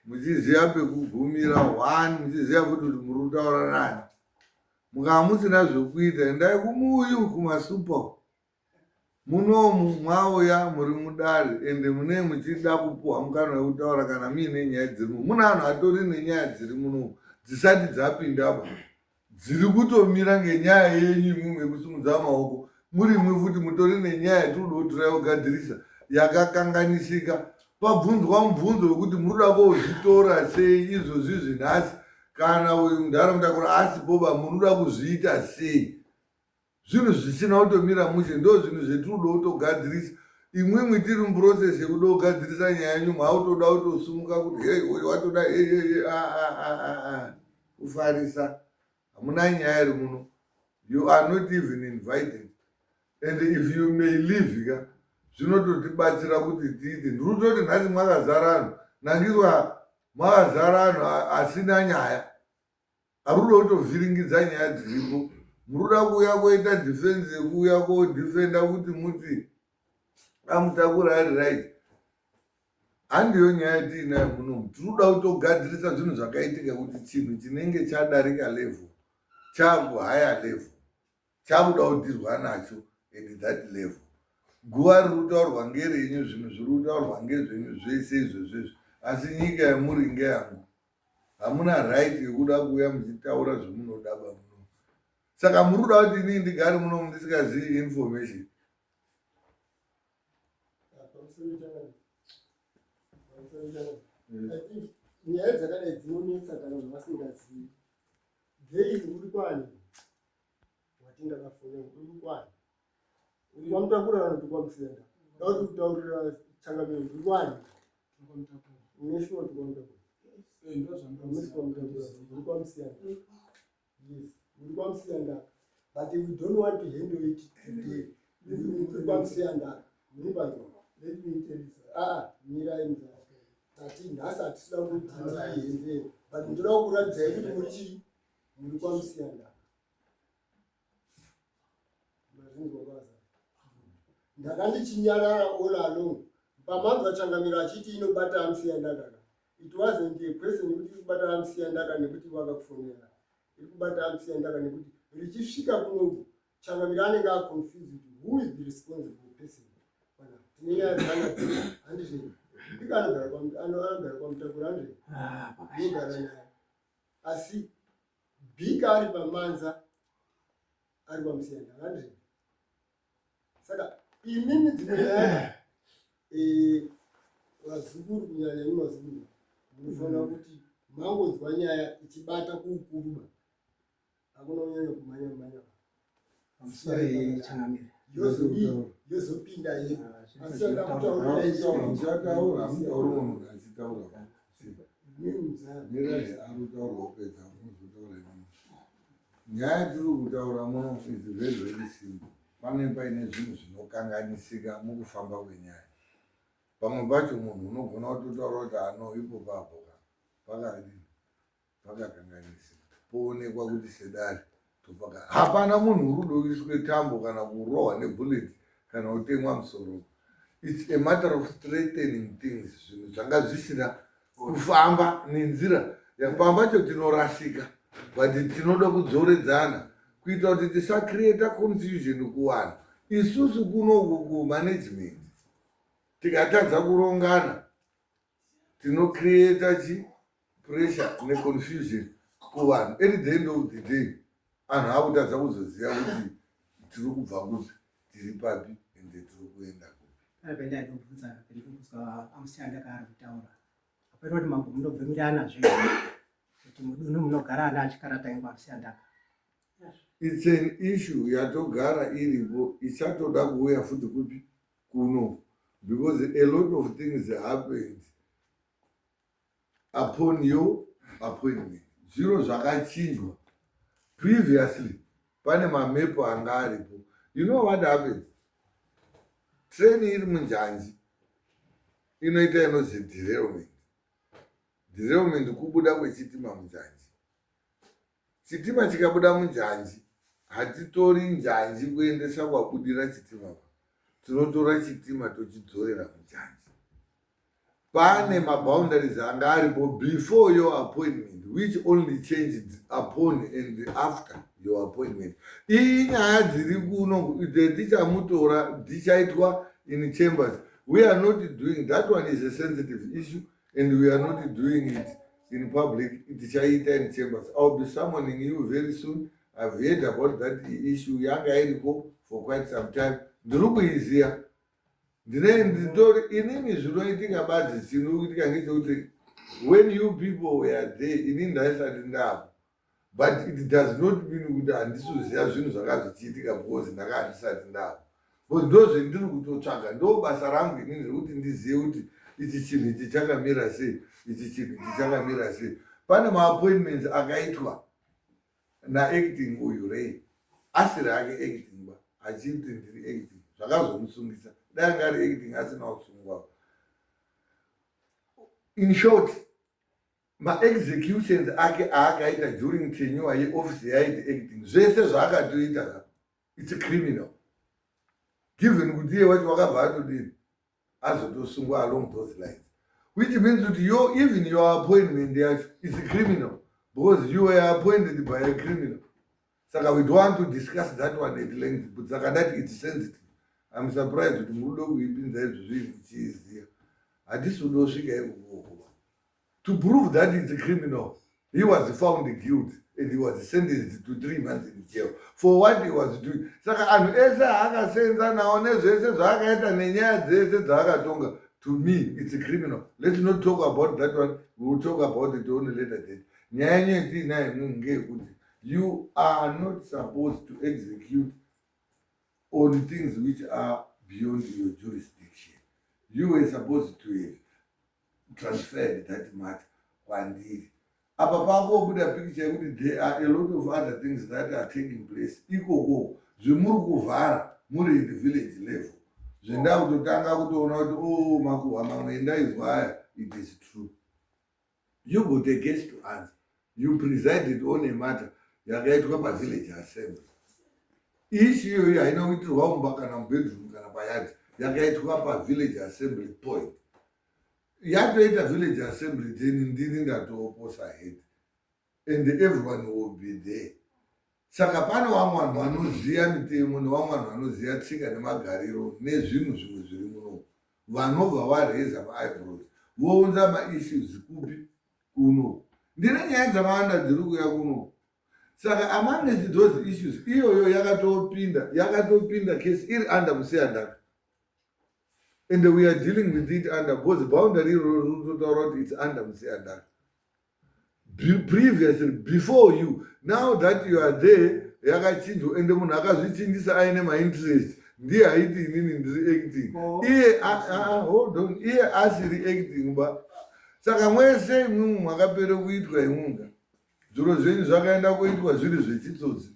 Speaker 1: muchiziva pekugumira 1 muchiziva kuti muri kutaura nani. Mukava musina zvekuita endai kumuyu kumasupa munomu mwauya muri mudare ende munenge muchida kupuhwa mukana wekutaura kana muine nyaya dziri muno. Muna vanhu hatori nenyaya dziri muno dzisati dzapindaba dziri kutomira ngenyaya yenyu imwe yekusimudza maoko. Muri imwe futi mutori nenyaya yatinoda kugadzirisa yakakanganisika. Pabvunzwa mubvunzo wekuti munoda kuzvitora sei izvozvi zvinhasi kana uyu munharaunda kuti asipoba munoda kuzviita sei. Zvinhu zvisina kutomira mushe ndo zvinhu zvetinoda kutogadzirisa. Imwimwi tiri muprocess yekuda kugadzirisa nyaya yenyu mautoda kutosumuka kuti hei uyu watoda kufarisa. Hamuna nyaya iri muno. You are not even invited. And if you may leave, zvinototibatsira kuti tiite. Ndiri kutoti nhasi mwakazara anhu. Nangizwa mwakazara anhu asina nyaya. Haruda kutovhiringidza nyaya dziripo. Muruda kuuya koita defense yekuuya kodefenda kuti muti amutakura ari right. Handiyo nyaya tiinayo muno. Tinoda kutogadzirisa zvinhu zvakaitika kuti chinhu chinenge chadarika level chakuhigher level chakuda kudirwa nacho at that level. Guva riri kutaurwa ngerenyu, zvinhu zviri kutaurwa ngezvenyu zvese izvozvezvo. Asi nyika yamuri ngeyangu. Hamuna right yekuda kuuya muchitaura zvemunodaba muno. Saka muri kuda kuti inini ndigare muno ndisingazivi information.
Speaker 4: Nyaya dzakadai dzinonetsa kana vanhu vasingazivi. Gei uri kwani? Watinda kafonera uri kwani? Uri wamutakura vanhu tukwamusenda. Ndauri kutaurira Changamire uri kwani? Uneshuwa tukwamtakura. Uri kwamusenda. Yes, uri kwamusenda. But we don't want to handle it today. Uri kwamusenda. Muri panzwa. Let me tell you. Mira imza. Tati nhasi hatisina kuti ndiende. But ndoda kukuratidza kuti muri chii? Muri kwamusiyanda. Ndakandichinyarara all along. Pamanzwa Changamire achiti inobata amusiyanda kana. It wasn't a question yekuti irikubata amusiyanda kana nekuti vakakufonera. Irikubata amusiyanda kana nekuti richisvika kuno Changamire anenge aconfused. Who is the responsible person? Tinenyaya dzakanga handizvini. Ndikanogara kwamutakura handizvini. Ndogara naye. Asi Bika ari pamanza ari pamusiyanda handizvini. Saka inini dzimwe vazukuru kunyanya vazukuru munofanira kuti mangonzwa nyaya ichibata kuukuruba hakuna kunyanya kumhanya
Speaker 3: Sorry, Changamire.
Speaker 4: Yozopinda yedu.
Speaker 1: Muchataura hamutauri munhu achitaura. Mirai arikutaura kupedza muzotaura nini. Nyaya tiri kutaura muno is very very simple. Pane paine zvinhu zvinokanganisika mukufamba kwenyaya. Pamwe pacho munhu unogona kutotaura kuti ano ipo papo pakadini pakakanganisika poonekwa kuti sedare topaka. Hapana munhu uri kuda kuiswe tambo kana kurohwa nebullet kana kutemwa musoro. It's a matter of straightening things. Zvinhu zvanga zvisina kufamba nenzira pamba pacho tinorasika but tinoda kudzoredzana kuita kuti tisacreata confusion kuvanhu. Isusu kunoku kumanagement tikatadza kurongana tinocreata pressure neconfusion kuvanhu. At the end of the day anhu akutadza kuzoziva kuti tiri kubva kuti tiri papi ende tiri kuenda kupi.
Speaker 3: Apenda ndobvunza pendikuzwa amusiyanda kaari kutaura apeno kuti mambo munobvumirana zvinhu kuti mudunhu munogara ana achikarata ingwa amusiyanda.
Speaker 1: It's an issue yatogara iripo ichatoda kuuya futi kupi kuno because a lot of things happened upon your appointment. Zviro zvakachinjwa previously pane mamepo anga aripo. You know what happens? Train iri munjanji inoita inozi derailment. Derailment kubuda kwechitima munjanji. Chitima chikabuda munjanji hatitori njanji kuendesa kwabudira chitima, tinotora chitima tochidzorera munjanji. Pane maboundaries anga aripo before your appointment which only changed upon and after your appointment. Iyi nyaya dziri kuno tichamutora dzichaitwa in chambers. We are not doing that. One is a sensitive issue and we are not doing it in public. Tichaita in chambers. I'll be summoning you very soon. I've heard about that issue yanga iriko for quite some time. Ndrubu is here. Inini zvinoitika badzi chinoitika ngechekuti when you people were there inini ndaisati ndavo, but it does not mean kuti handisiziva zvinhu zvakazochiitika because ndanga handisati ndavo. Because ndozvendiri kutotsvaga, ndo basa rangu inini rekuti ndizive kuti ichi chinhu ichi chakamira sei, ichi chinhu ichi chakamira sei. Pane maappointments akaitwa naacting uyu Ray asiri ake acting ba achiti ndiri acting zvakazomusungisa dai ngari acting asina kusungwa. In short, ma-executions ake aakaita during tenure yeoffice yaiti acting zvese zvaakatoita it's criminal, given kuti iye wacho wakabva atodini azotosungwa along those lines, which means that even your appointment yacho is criminal because you were appointed by a criminal. Saka we don't want to discuss that one at length, but saka that it's sensitive. I'm surprised kuti murudo kuipinza izvo zvinhu ichiziva. Hatisudosvika ikoko. To prove that it's a criminal, he was found guilty and he was sentenced to 3 months in jail for what he was doing. Saka anhu ese akasenza nawo nezvese zvaakaita nenyaya dzese dzaakatonga, to me it's a criminal. Let's not talk about that one. We will talk about it on a later date. Nyaya yetinayo ngeyekuti you are not supposed to execute on things which are beyond your jurisdiction. You were supposed to have transferred that matter kwandiri. Apa pangobuda picture yekuti there are a lot of other things that are taking place. Ikoko zvimuri kuvhara muri in the village level. Zvenda kutotanga kutoona kuti makuhwa mamwe endaizwa aya, it is true. You got a case to answer. You presided on a matter yakaitwa pavillage assembly. Issue iyoyo haina kuitirwa mumba kana mubedroom kana payadi, yakaitwa pavillage assembly point. Yatoita village assembly then ndini ndatooposa head and everyone will be there. Saka pane vamwe vanhu vanoziva mitemo nevamwe vanhu vanoziva tsika nemagariro nezvinhu zvimwe zviri muno, vanobva vareza maeyebrows vounza maissues kupi kuno. Ndine nyaya dzakawanda dziri kuuya kuno. Saka among those issues iyoyo yakatopinda case iri under Musiyandaka. And we are dealing with it under both boundary road, it's under Musiyandaka. Previously, before you, now that you are there, yakachinjwa and munhu akazvichinjisa aine ma-interest ndiye haiti inini ndiri acting. Hold on, iye asiri acting ba. Saka mwese imwimwe makapere kuitwa imunga. Zviro zvenyu zvakaenda kuitwa zviri zvechitsotsi.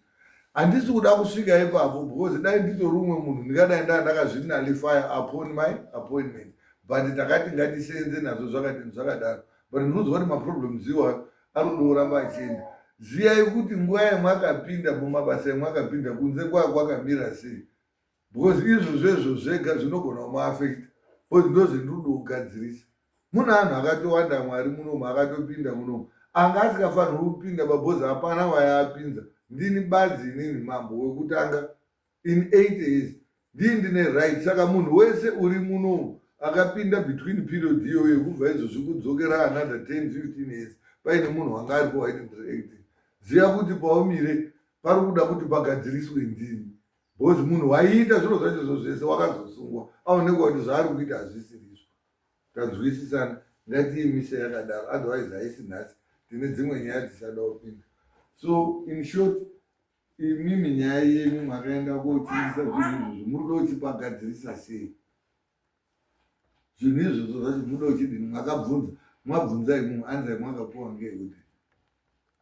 Speaker 1: Handisi kuda kusvika ipapo because dai nditori umwe munhu ndingadai ndakazvinalify upon my appointment. But takati ngatisenze nazvo zvakadaro. But ndinozwa kuti maproblems iwayo ari kundoramba achienda. Ziyai kuti nguva yamwakapinda mumabasa yamwakapinda kunze kwakamira sei. Because izvo zvezvo zvega zvinogona kumaafekta. Because ndozvendiri kugadzirisa. muna anhu akatowanda Mwari munomu akatopinda munomu anga asikafanirwi kupinda babhozi hapana wayapinza ndini badzi inini mambo wekutanga in 8 years ndii ndine right saka munhu wese uri munomu akapinda between period iyoyo kubva izvozvi kudzokera another 10-15 years paine munhu wanga ari kuwhite ziva kuti paumire pari kuda kuti pagadziriswe ndini bhozi munhu waiita zviro zvacho zvese wakazosungwa aonekwa kuti zvaari kuita hazvisirizvo tanzwisisana ngatiimise yakadaro otherwise haisi nhasi tine dzimwe nyaya tisada kupinda so in short imimi nyaya yenyu makaenda kotiisa zvinhu izvozvo muri kuda kuchipagadzirisa sei zvinhu izvozvo zvacho muda uchidini mwakabvunza mwabvunza imwe anzai mwakapuwa ngekuti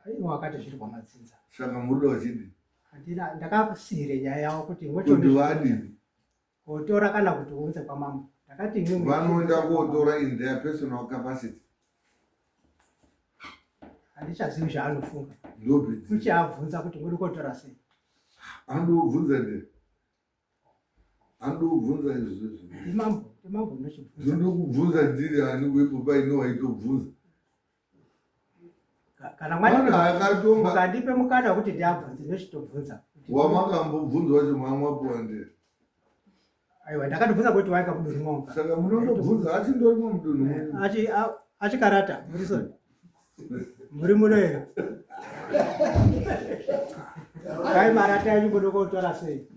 Speaker 3: aiwa akati zviri kwamadzinza
Speaker 1: saka muri kuda uchidini
Speaker 3: handina ndakasiyire nyaya yavo kuti
Speaker 1: kuti vadini
Speaker 3: kotora kana kuti unze kwamambo ndakati
Speaker 1: vanoenda kotora in their personal capacity
Speaker 3: handichazivi zvaanofunga
Speaker 1: ndobhiti
Speaker 3: uchiabvunza kuti muri kotora sei
Speaker 1: andobvunza nde andobvunza izvozvo
Speaker 3: imambo unochibvunza
Speaker 1: ndinokubvunza ndiri ani wepo paino waitobvunza
Speaker 3: kana
Speaker 1: akatonga
Speaker 3: mukandipe mukana wekuti ndiabvunze ndochitobvunza
Speaker 1: wamakambobvunza wacho mamwapuwa ndere
Speaker 3: aiwa ndakatobvunza kuti waika mudunhu monga
Speaker 1: saka munondobvunza achindorimo mudunhu mwenyu
Speaker 3: achikarata muri soni muri muno here kai marata yanyu muno kotora sei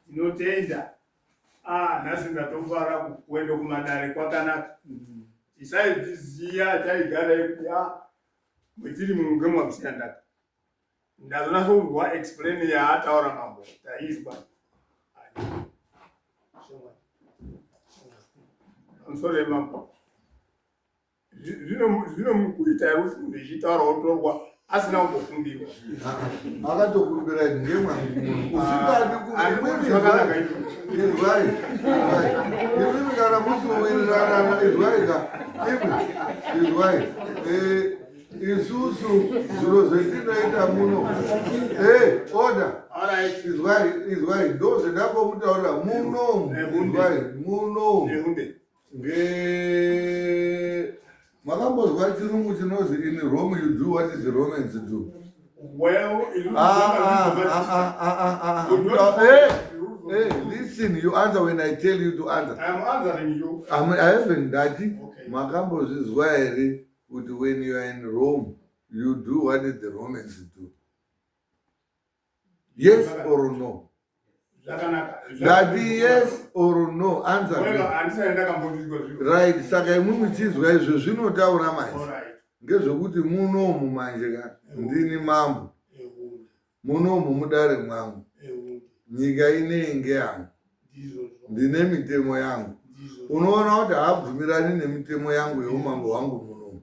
Speaker 8: tinotenda nhasi ndatofara kuenda kumadare kwakanaka tisaidziziya taigara ekuti mwetiri munge mwakusiyandaka ndazonatsourwa explain yaataura mambo taizwa amsore mambo zvinomukuita kuti munhu ichitaura otorwa asina kumbofundiwa
Speaker 1: akatokumbira ngemwangu imimi kana musiwirirana izwaika izwai isusu zviro zvetinoita muno order izwai ndo zvendambomutaurira muno izwai muno makambozwa chirungu chinozi in Rome you do what the Romans do.
Speaker 8: Well,
Speaker 1: hey, listen, you answer when I tell you to answer.
Speaker 8: I'm answering you.
Speaker 1: I haven't that.
Speaker 8: Okay.
Speaker 1: Makambozwa here when you are in Rome you do what the Romans do. Yes or no? That yes or no, answer me. Right, saka imwe chizwa izvo zvinotaura manje ngezvekuti munomu manje ndini mambo munomu mudare mwangu nyika inei ngeyangu ndine mitemo yangu unoona kuti haabvumirani nemitemo yangu yeumambo hwangu munomu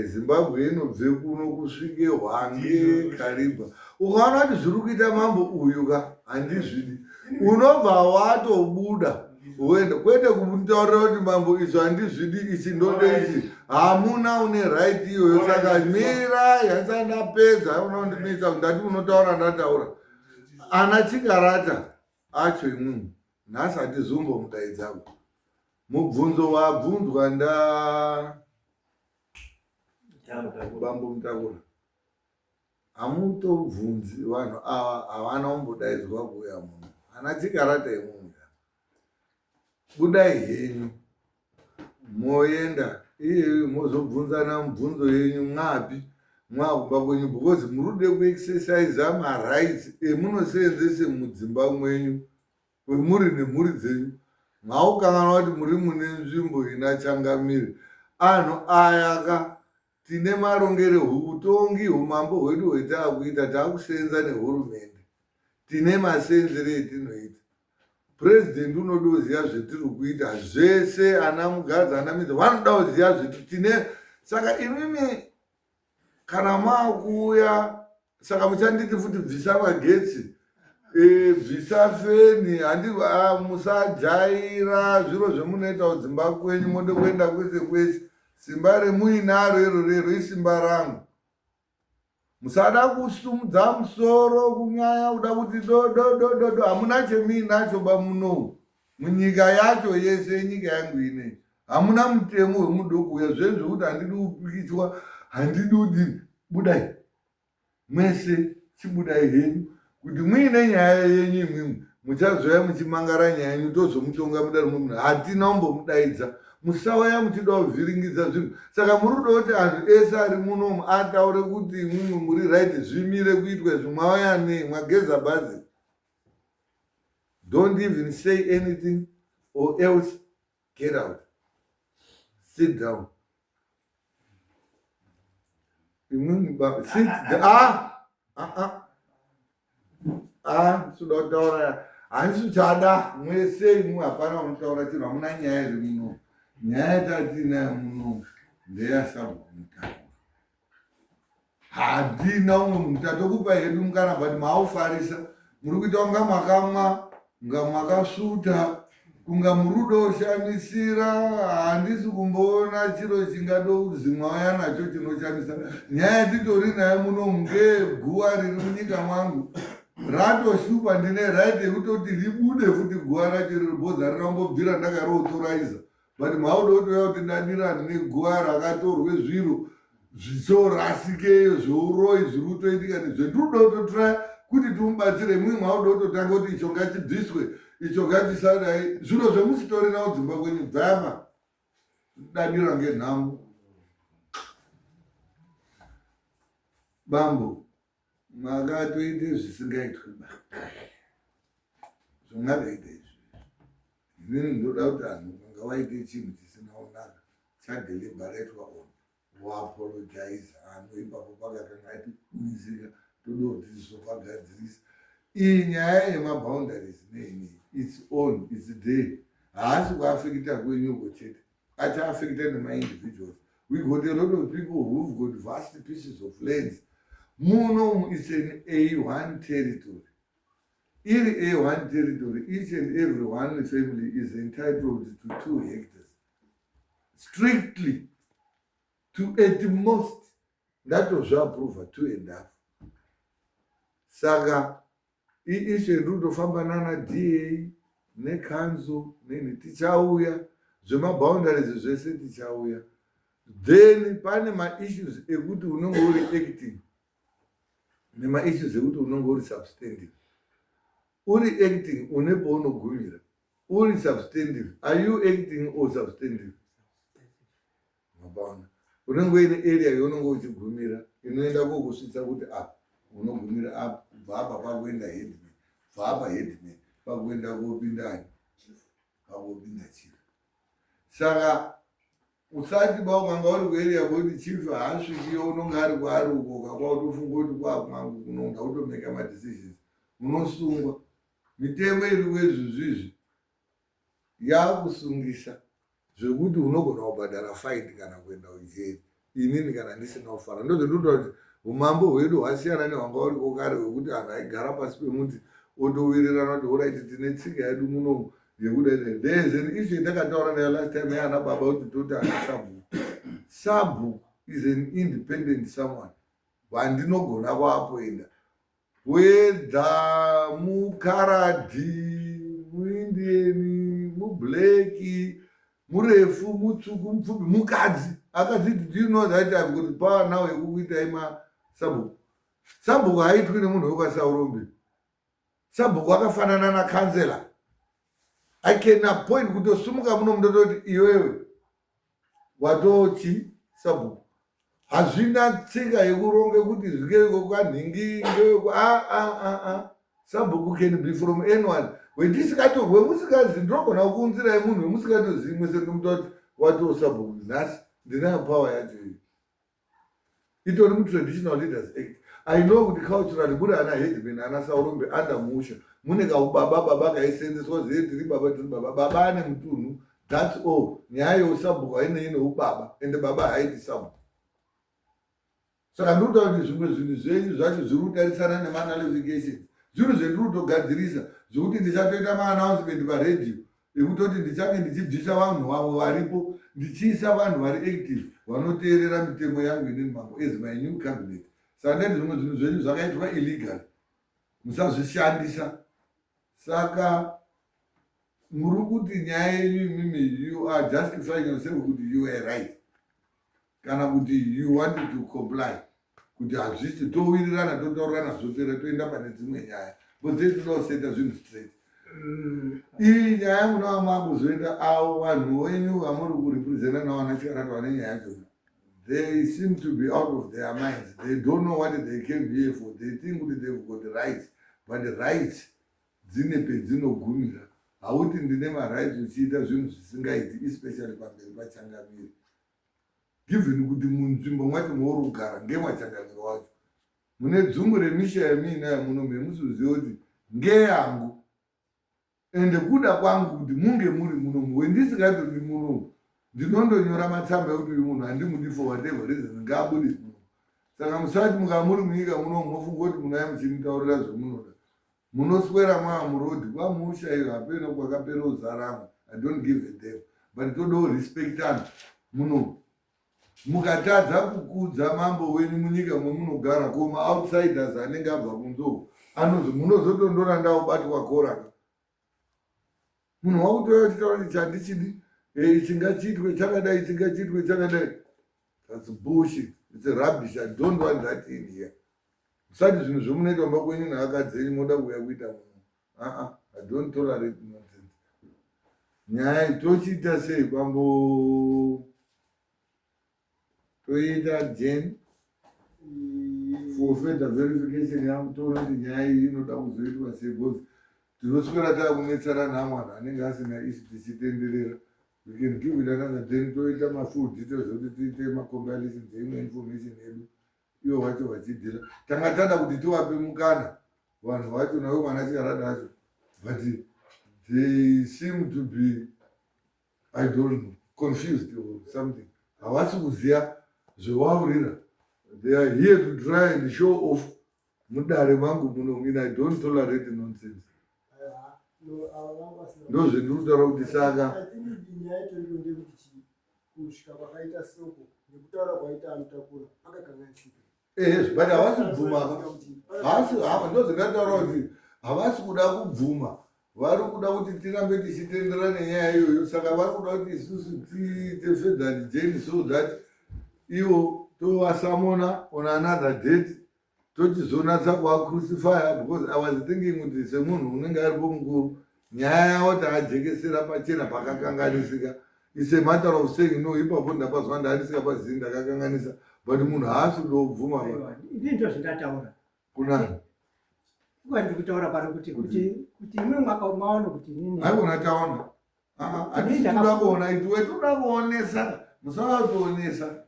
Speaker 1: Zimbabwe inobve kuno kusvike Hwange Kariba ukaona kuti zviri kuita mambo uyu ka handizvidi unobva watobuda uende kwete kumutaurira kuti mambo izvo handizvidi ichi ndode ichi hamuna une right iyoyo saka mira yasandapedza unondinetsa ndati unotaura ndataura ana chikarata acho imwimwe nhasi hatizombomudaidzapo mubvunzo wabvunzwa bambo mutakura hamutobvunzi vanhu ava havana kumbodaidzwa kuuya muno hana chikarata imwimwe budai henyu moenda iyeyo mozobvunzana mubvunzo yenyu mwapi mwakumba kwenyu because muri kude kuexercisa marights emunoseenzese mudzimba mwenyu kwemuri nemhuri dzenyu mwaukangana kuti muri mune nzvimbo ina changamiri anhu ayaka tine marongere utongi umambo hwedu hwetaakuita taakuseenza nehurumende tine maseenzere etinoita president unoda kuziva zvetiri kuita zvese ana mugadzi ana midzi vanoda kuziva zveti tine saka imimi kana maakuuya saka muchanditi futi bvisa magetsi bvisa feni musajaira zviro zvemunoita kudzimba kwenyu mode kuenda kwese kwese simba remuinaro irorero isimba rangu musada kusumudza musoro kunyanya kuda kuti dododododo hamuna chemiinacho bamunou munyika yacho yese nyika yangu ine hamuna mutemo wemudoko uya zvezvo kuti handidi kupikitwa handidi kuti budai mwese chibudai henyu kuti muine nyaya yenyu imwimwe muchazoya muchimangara nyaya yenyu tozomutonga muda rumwe munhu hatina kumbomudaidza musauya muchida kuvhiringidza zvinhu saka muri kuda kuti anhu ese ari munomu ataure kuti imwimwe muri right zvimire kuitwa izvo mwauya nei mwageza bhazi. Don't even say anything or else get out. Sit down. Sit down. Sudah kutaura handisi chada mwese imwe hapana unotaura chinhu hamuna nyaya iri muno. Nyaya yatinayo muno ndeyasabhuku mutaura. Handina umwe munhu tatokupa hedu mukana but maufarisa muri kuita kunga makamwa kunga makasvuta kunga murudo ushamisira handisi kumboona chiro chingado zimwauya nacho chinoshamisa. Nyaya titori nayo muno ngeguva riri munyika mwangu ratoshupa ndine right yekutoti ribude futi guva racho riribhoza rirambobvira ndakaroautoraiza but mauda kutoya kuti ndadirani neguva rakatorwe zviro zvichorasikeyo zveuroi zviri kutoitika nezvendiruda kutotora kuti timubatsire mumwe mauda kutotanga kuti icho ngachibviswe icho ngachisadai zviro zvemusitorina kudzimba kwenyu bvama dadira ngenhamo. Bambo makatoite zvisingaitwi zvongadaita izvi inini ndoda kuti anhu vanga vaite chinhu chisina kunaka chadeliberatwa on waapologize anhu ipapo pakakanga atiunisika toda kuti zvopagadzirisa iyi nyaya yemaboundaries neinei its on its day haasi kuafekita kwenyuko chete achaafekita nemaindividuals. We got a lot of people who've got vast pieces of lands. Muno is an A1 territory. In A1 territory, each and every one family is entitled to 2 hectares. Strictly, to at most, that was approved 2.5. Saga, ishe rudofamba nana DA, ne council, ne tichauya, zvema boundaries zvese tichauya. Then pane ma-issues ekuti unonge uri acting nema-issues ekuti unonge uri substantive. Uri acting une paunogumira. Uri substantive. Are you acting or substantive? Mabaona. Unonge uine area yaunonge uchigumira inoenda kokusvitsa kuti apa unogumira apa kubva apa pakuenda headman kubva apa headman pakuenda kopindani pakopinda chief. Saka usati baumanga uri kuarea kuti chief haasvikiyo unonge ari kwaari uko kakwakutofunga kuti kwakumwangu kunonga utomeka madecisions unosungwa. Mitemo iri kwezvizvizvi yakusungisa zvekuti unogona kubhadhara fine kana kuenda ujeri. Inini kana ndisina kufara ndozvendinoda kuti umambo hwedu hwasiyana nehwanga uri kokare hwekuti anhu aigara pasi pemuti otowirirana kuti oraiti tine tsika yedu munomu yekudai. There is an issue ndakataura nayo last time yana baba kuti toti ana sabhuku. Sabhuku is an independent someone wandinogona kuapoenda whether mukaradhi muindieni mubleki murefu mutsvuku mupfupi mukadzi akaziti do you know that I've got power now yekukuitai masabhuku. Sabhuku haitwi nemunhu wekwasaurombe. Sabhuku akafanana nakansela. I can appoint kutosumuka muno mundototi iwewe watochi sabhuku. Hazvina tsika yekuronge kuti zvikeko kwanhingi ngeweku sabhuku can be from anyone. Wendisikatogwe musikazi ndinogona kuunzirai munhu wemusikatozivi mwese ndomutoti watowo sabhuku nhasi ndinayo power yacho iyi. Itori mutraditional leaders act. I know kuti culturally muri ana headman ana saurombe andamusha mune kaubaba baba kaisenzeswa zvetiri baba baba ane mutunhu. That's all. Nyaya yeusabhuku haine ubaba ende baba haiti sabhuku. Saka ndinoda kuti zvimwe zvinhu zvenyu zvacho zviri kutarisana nemanalifications zvinhu zvendiri kutogadzirisa zvokuti ndichatoita maannouncement paredhiyo ekutoti ndichange ndichibvisa vanhu vamwe varipo ndichiisa vanhu vari active vanoteerera mitemo yangu inini mangu as my new cabinet. Saka ndati zvimwe zvinhu zvenyu zvakaitwa illegal musazvishandisa. Saka muri kuti nyaya yenyu imimi you are justifying yourself kuti you are right kana kuti you wanted to comply kuti hazvisi towirirana totaurirana zvopera toenda pane dzimwe nyaya bozei tinooseta zvinhu straight. Iyi nyaya munova makuzoenda avo vanhu venyu vamuri kurepresenta navo vana chikarata vane nyaya dzona, they seem to be out of their minds. They don't know what they came here for. They think that they've got the rights, but the rights dzine pedzinogumira. Hauti ndine marights uchiita zvinhu zvisingaiti, especially pamberi pachangamiri. Given kuti munzvimbo mwacho mauri kugara ngemwachangamiri wacho, mune dzungu remisha yamiinayo muno memusiziva kuti ngeyangu ende kuda kwangu kuti munge muri munomu. Wendisingatori munomu ndinondonyora matsamba ekuti uyu munhu handimudi for whatever reason ngabude munomu. Saka musati mukava muri munyika munomu mofunga kuti munai muchinitaurira zvemunoda, munoswera mwava murodhi kwamushaiva hapena kwakapera uzaramwe. I don't give a damn, but todawo respectana munomu. Mukatadza kukudza mambo wenyu munyika mamunogara, koma outsiders anenge abva kunzou anozi munozotondora ndaobatwa koraka. Munhu wakutoya uchitaura kuti chandichidi chingachiitwe chakadai chingachiitwe chakadai. That's bullshit. It's a rubbish. I don't want that in here. Musati zvinhu zvomunoita mba kwenyu neakadzi enyu moda kuuya kuita munhu. I don't tolerate nonsense. Nyaya tochiita sei kwambo toita Jane for further verification yangu toona kuti nyaya iyi inoda kuzoitwa sei, because tinoswera taakunetsana namwana anenge asina isi tichitenderera. We can give it another day, toita mafull details kuti tiite macompilations eimwe information yedu iwo wacho vachidhira. Tangatanda kuti tiwape mukana vanhu vacho nawe mwana chikarada acho, but they seem to be, I don't know, confused or something. Havasi kuziva zvewaurira. They are here to try and show off. Mudare mangu muno, I don't tolerate nonsense. Ndo zvendikutaura kuti saka
Speaker 4: nyaya tondironde kuti kusvika kwakaita soko nekutaura kwaita amutakura akakanganisika.
Speaker 1: But havasi kubvuma. Ndo zvendataura kuti havasi kuda kubvuma. Vari kuda kuti tirambe tichitenderana nenyaya iyoyo. Saka vari kuda kuti isusu tiite federal jail so that ivo tovasamona on another date tochizonatsa kuvaCrucify, because I was thinking kuti semunhu unenge aripo mukuru nyaya yavo taajekesera pachena pakakanganisika. It's a matter of saying no, ipapo ndapazwa ndandisingapazii ndakakanganisa, but munhu haasi kuda kubvuma.
Speaker 3: Ini ndo zvindataura
Speaker 1: Kunani?
Speaker 3: kuva ndiri kutaura pano kuti imwe maona kuti nini
Speaker 1: haikona taona. Hatisi kuda kuona, itiwe toda kuonesa, musavatoonesa.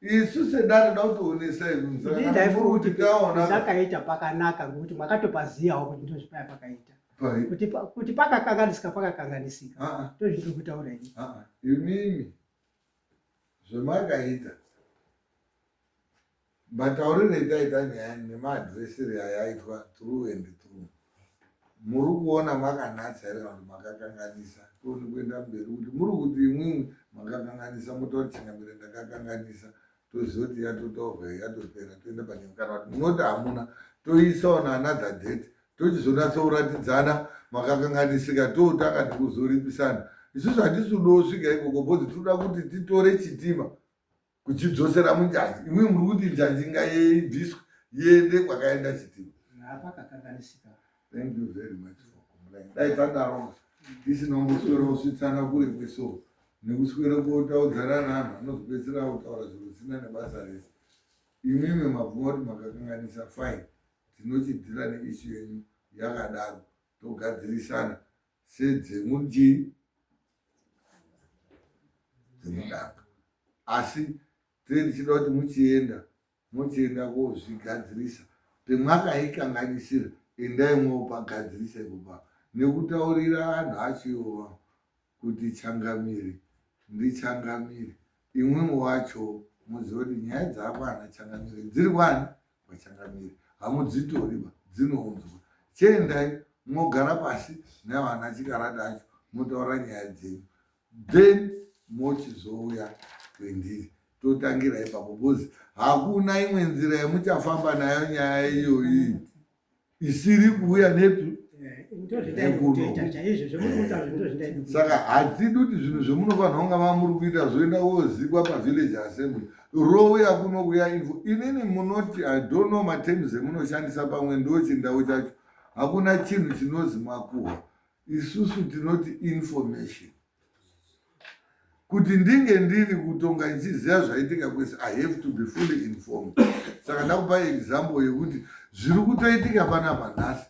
Speaker 1: Isu sedare da kutoonesa izvi
Speaker 3: ndaifunga kuti zvakaita pakanaka ngekuti makatopaziyawo kuti ndo zvipaya pakaita kuti pakakanganisika pakakanganisika. Ndo zvindiri kutaura ini.
Speaker 1: Imimi zvemakaita mataurire taita nyaya nemaadhreseri ayaitwa through and through, muri kuona makanatsa here vanhu makakanganisa. Tooni kuenda mberi kuti muri kuti imwimwi makakanganisa motauri changamire ndakakanganisa, toziva kuti yatotaurwa yatopera toenda pane kana kuti munoti hamuna toisawo naanother date tochizonatsouratidzana makakanganisika totanga nekuzoripisana. Isusu handisi kudo svika ikoko bhozi toda kuti titore chitima kuchidzosera munjanji. Imwe muri kuti njanji ngaibviswe iende kwakaenda chitima.
Speaker 3: Pakakanganisika.
Speaker 1: Thank you very much for complaining. Dai tadaro tisinomboswera kusvitsana kure kwesoro nekuswera kotaudzana navanhu vanozopedzisira kutaura zviro zvisina nebasa rese. Imwimwe mabvuma kuti makakanganisa fine, tinochidhira neishu yenyu yakadaro togadzirisana sedzemunjii dzemudanga. Asi tichida kuti muchienda kozvigadzirisa pemwakaikanganisira, endai mwopagadzirisa ikopa nekutaurira vanhu achiova kuti changamiri ndichangamiri. Imwimwe wacho muziva kuti nyaya dzaapana changamiri dziri kwani kwachangamiri, hamudzitoriba dzinounzwa. Chiendai mogara pasi nevana chikarada acho motaura nyaya dzenyu, then mochizouya kwendiri totangira ipapo, bhozi hakuna imwe nzira yamuchafamba nayo nyaya iyoyi isiri kuuya nepi saka hatidi kuti zvinhu zvemunofanira kunga mamuri kuita zoenda wozikwa pavillage assembly rouya kunokuya info inini munoti I don't know matems emunoshandisa pamwe ndo chindau chacho hakuna chinhu chinozi makuhwa isusu tinoti information kuti ndinge ndiri kutonga nchiziva zvaitika kwese I have to be fully informed saka ndakupa example yekuti zviri kutoitika panapa nhasi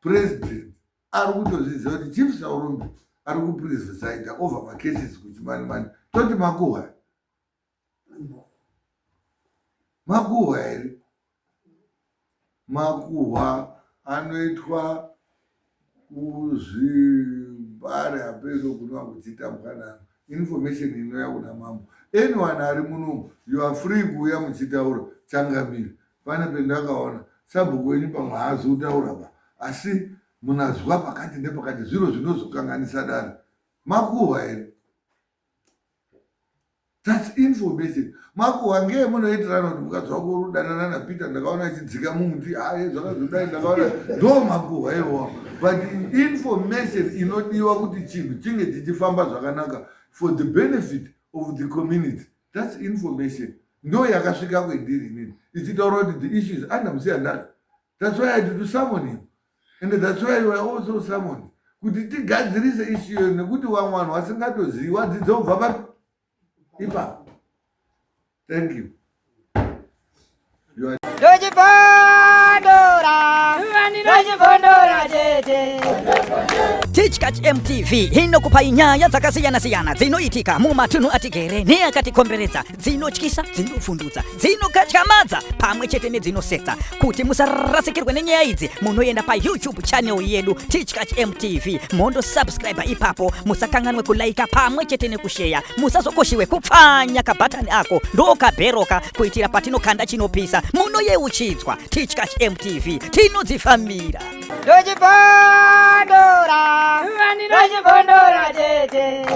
Speaker 1: president ari kutozviziva kuti chief Saurumbi ari kupreside over macases kuchimanimani toti makuhwa makuhwa here makuhwa anoitwa kuzvibhare apedo kunova kuchitambwa navo information inouya kuna mambo anyone ari munomu you are free kuuya muchitaura changamiri pane pendakaona sabhuku wenyu pamwe haazokutaura pa asi munazwa pakati nepakati zviro zvinozokanganisa dare makuhwa here that's information makuhwa ngeye munoitirana kuti mukadzwa kurudanana naPeter ndakaona achidzika mumuti haye zvakazodai ndakaona ndo makuhwa iwawo but information inodiwa kuti chinhu chinge chichifamba zvakanaka for the benefit of the community that's information ndo yakasvika kwendiri inini ichitaura kuti the issue is under Musiyandaka that's why I had to summon him and that's why you were also summoned kuti tigadzirise issue iyo nekuti vamwe vanhu vasingatoziva dzidzobva pa ipapo. Thank you.
Speaker 2: Teachcatch MTV inokupai nyaya dzakasiyana-siyana dzinoitika mumatunhu atigere neakatikomberedza, dzinotyisa, dzinofundutsa, dzinokatyamadza pamwe chete nedzinosetsa. Kuti musarasikirwe nenyaya idzi munoenda pa YouTube channel yedu Teachcatch MTV mondo subscribe ipapo, musakanganwe kulaika pamwe chete nekushare, musazokoshiwe kupfanya kabhatani ako ndokabheroka kuitira patinokanda chinopisa munoyeuchidzwa. Teachcatch MTV tinodzifamira. Dojibondora, dojibondora tete.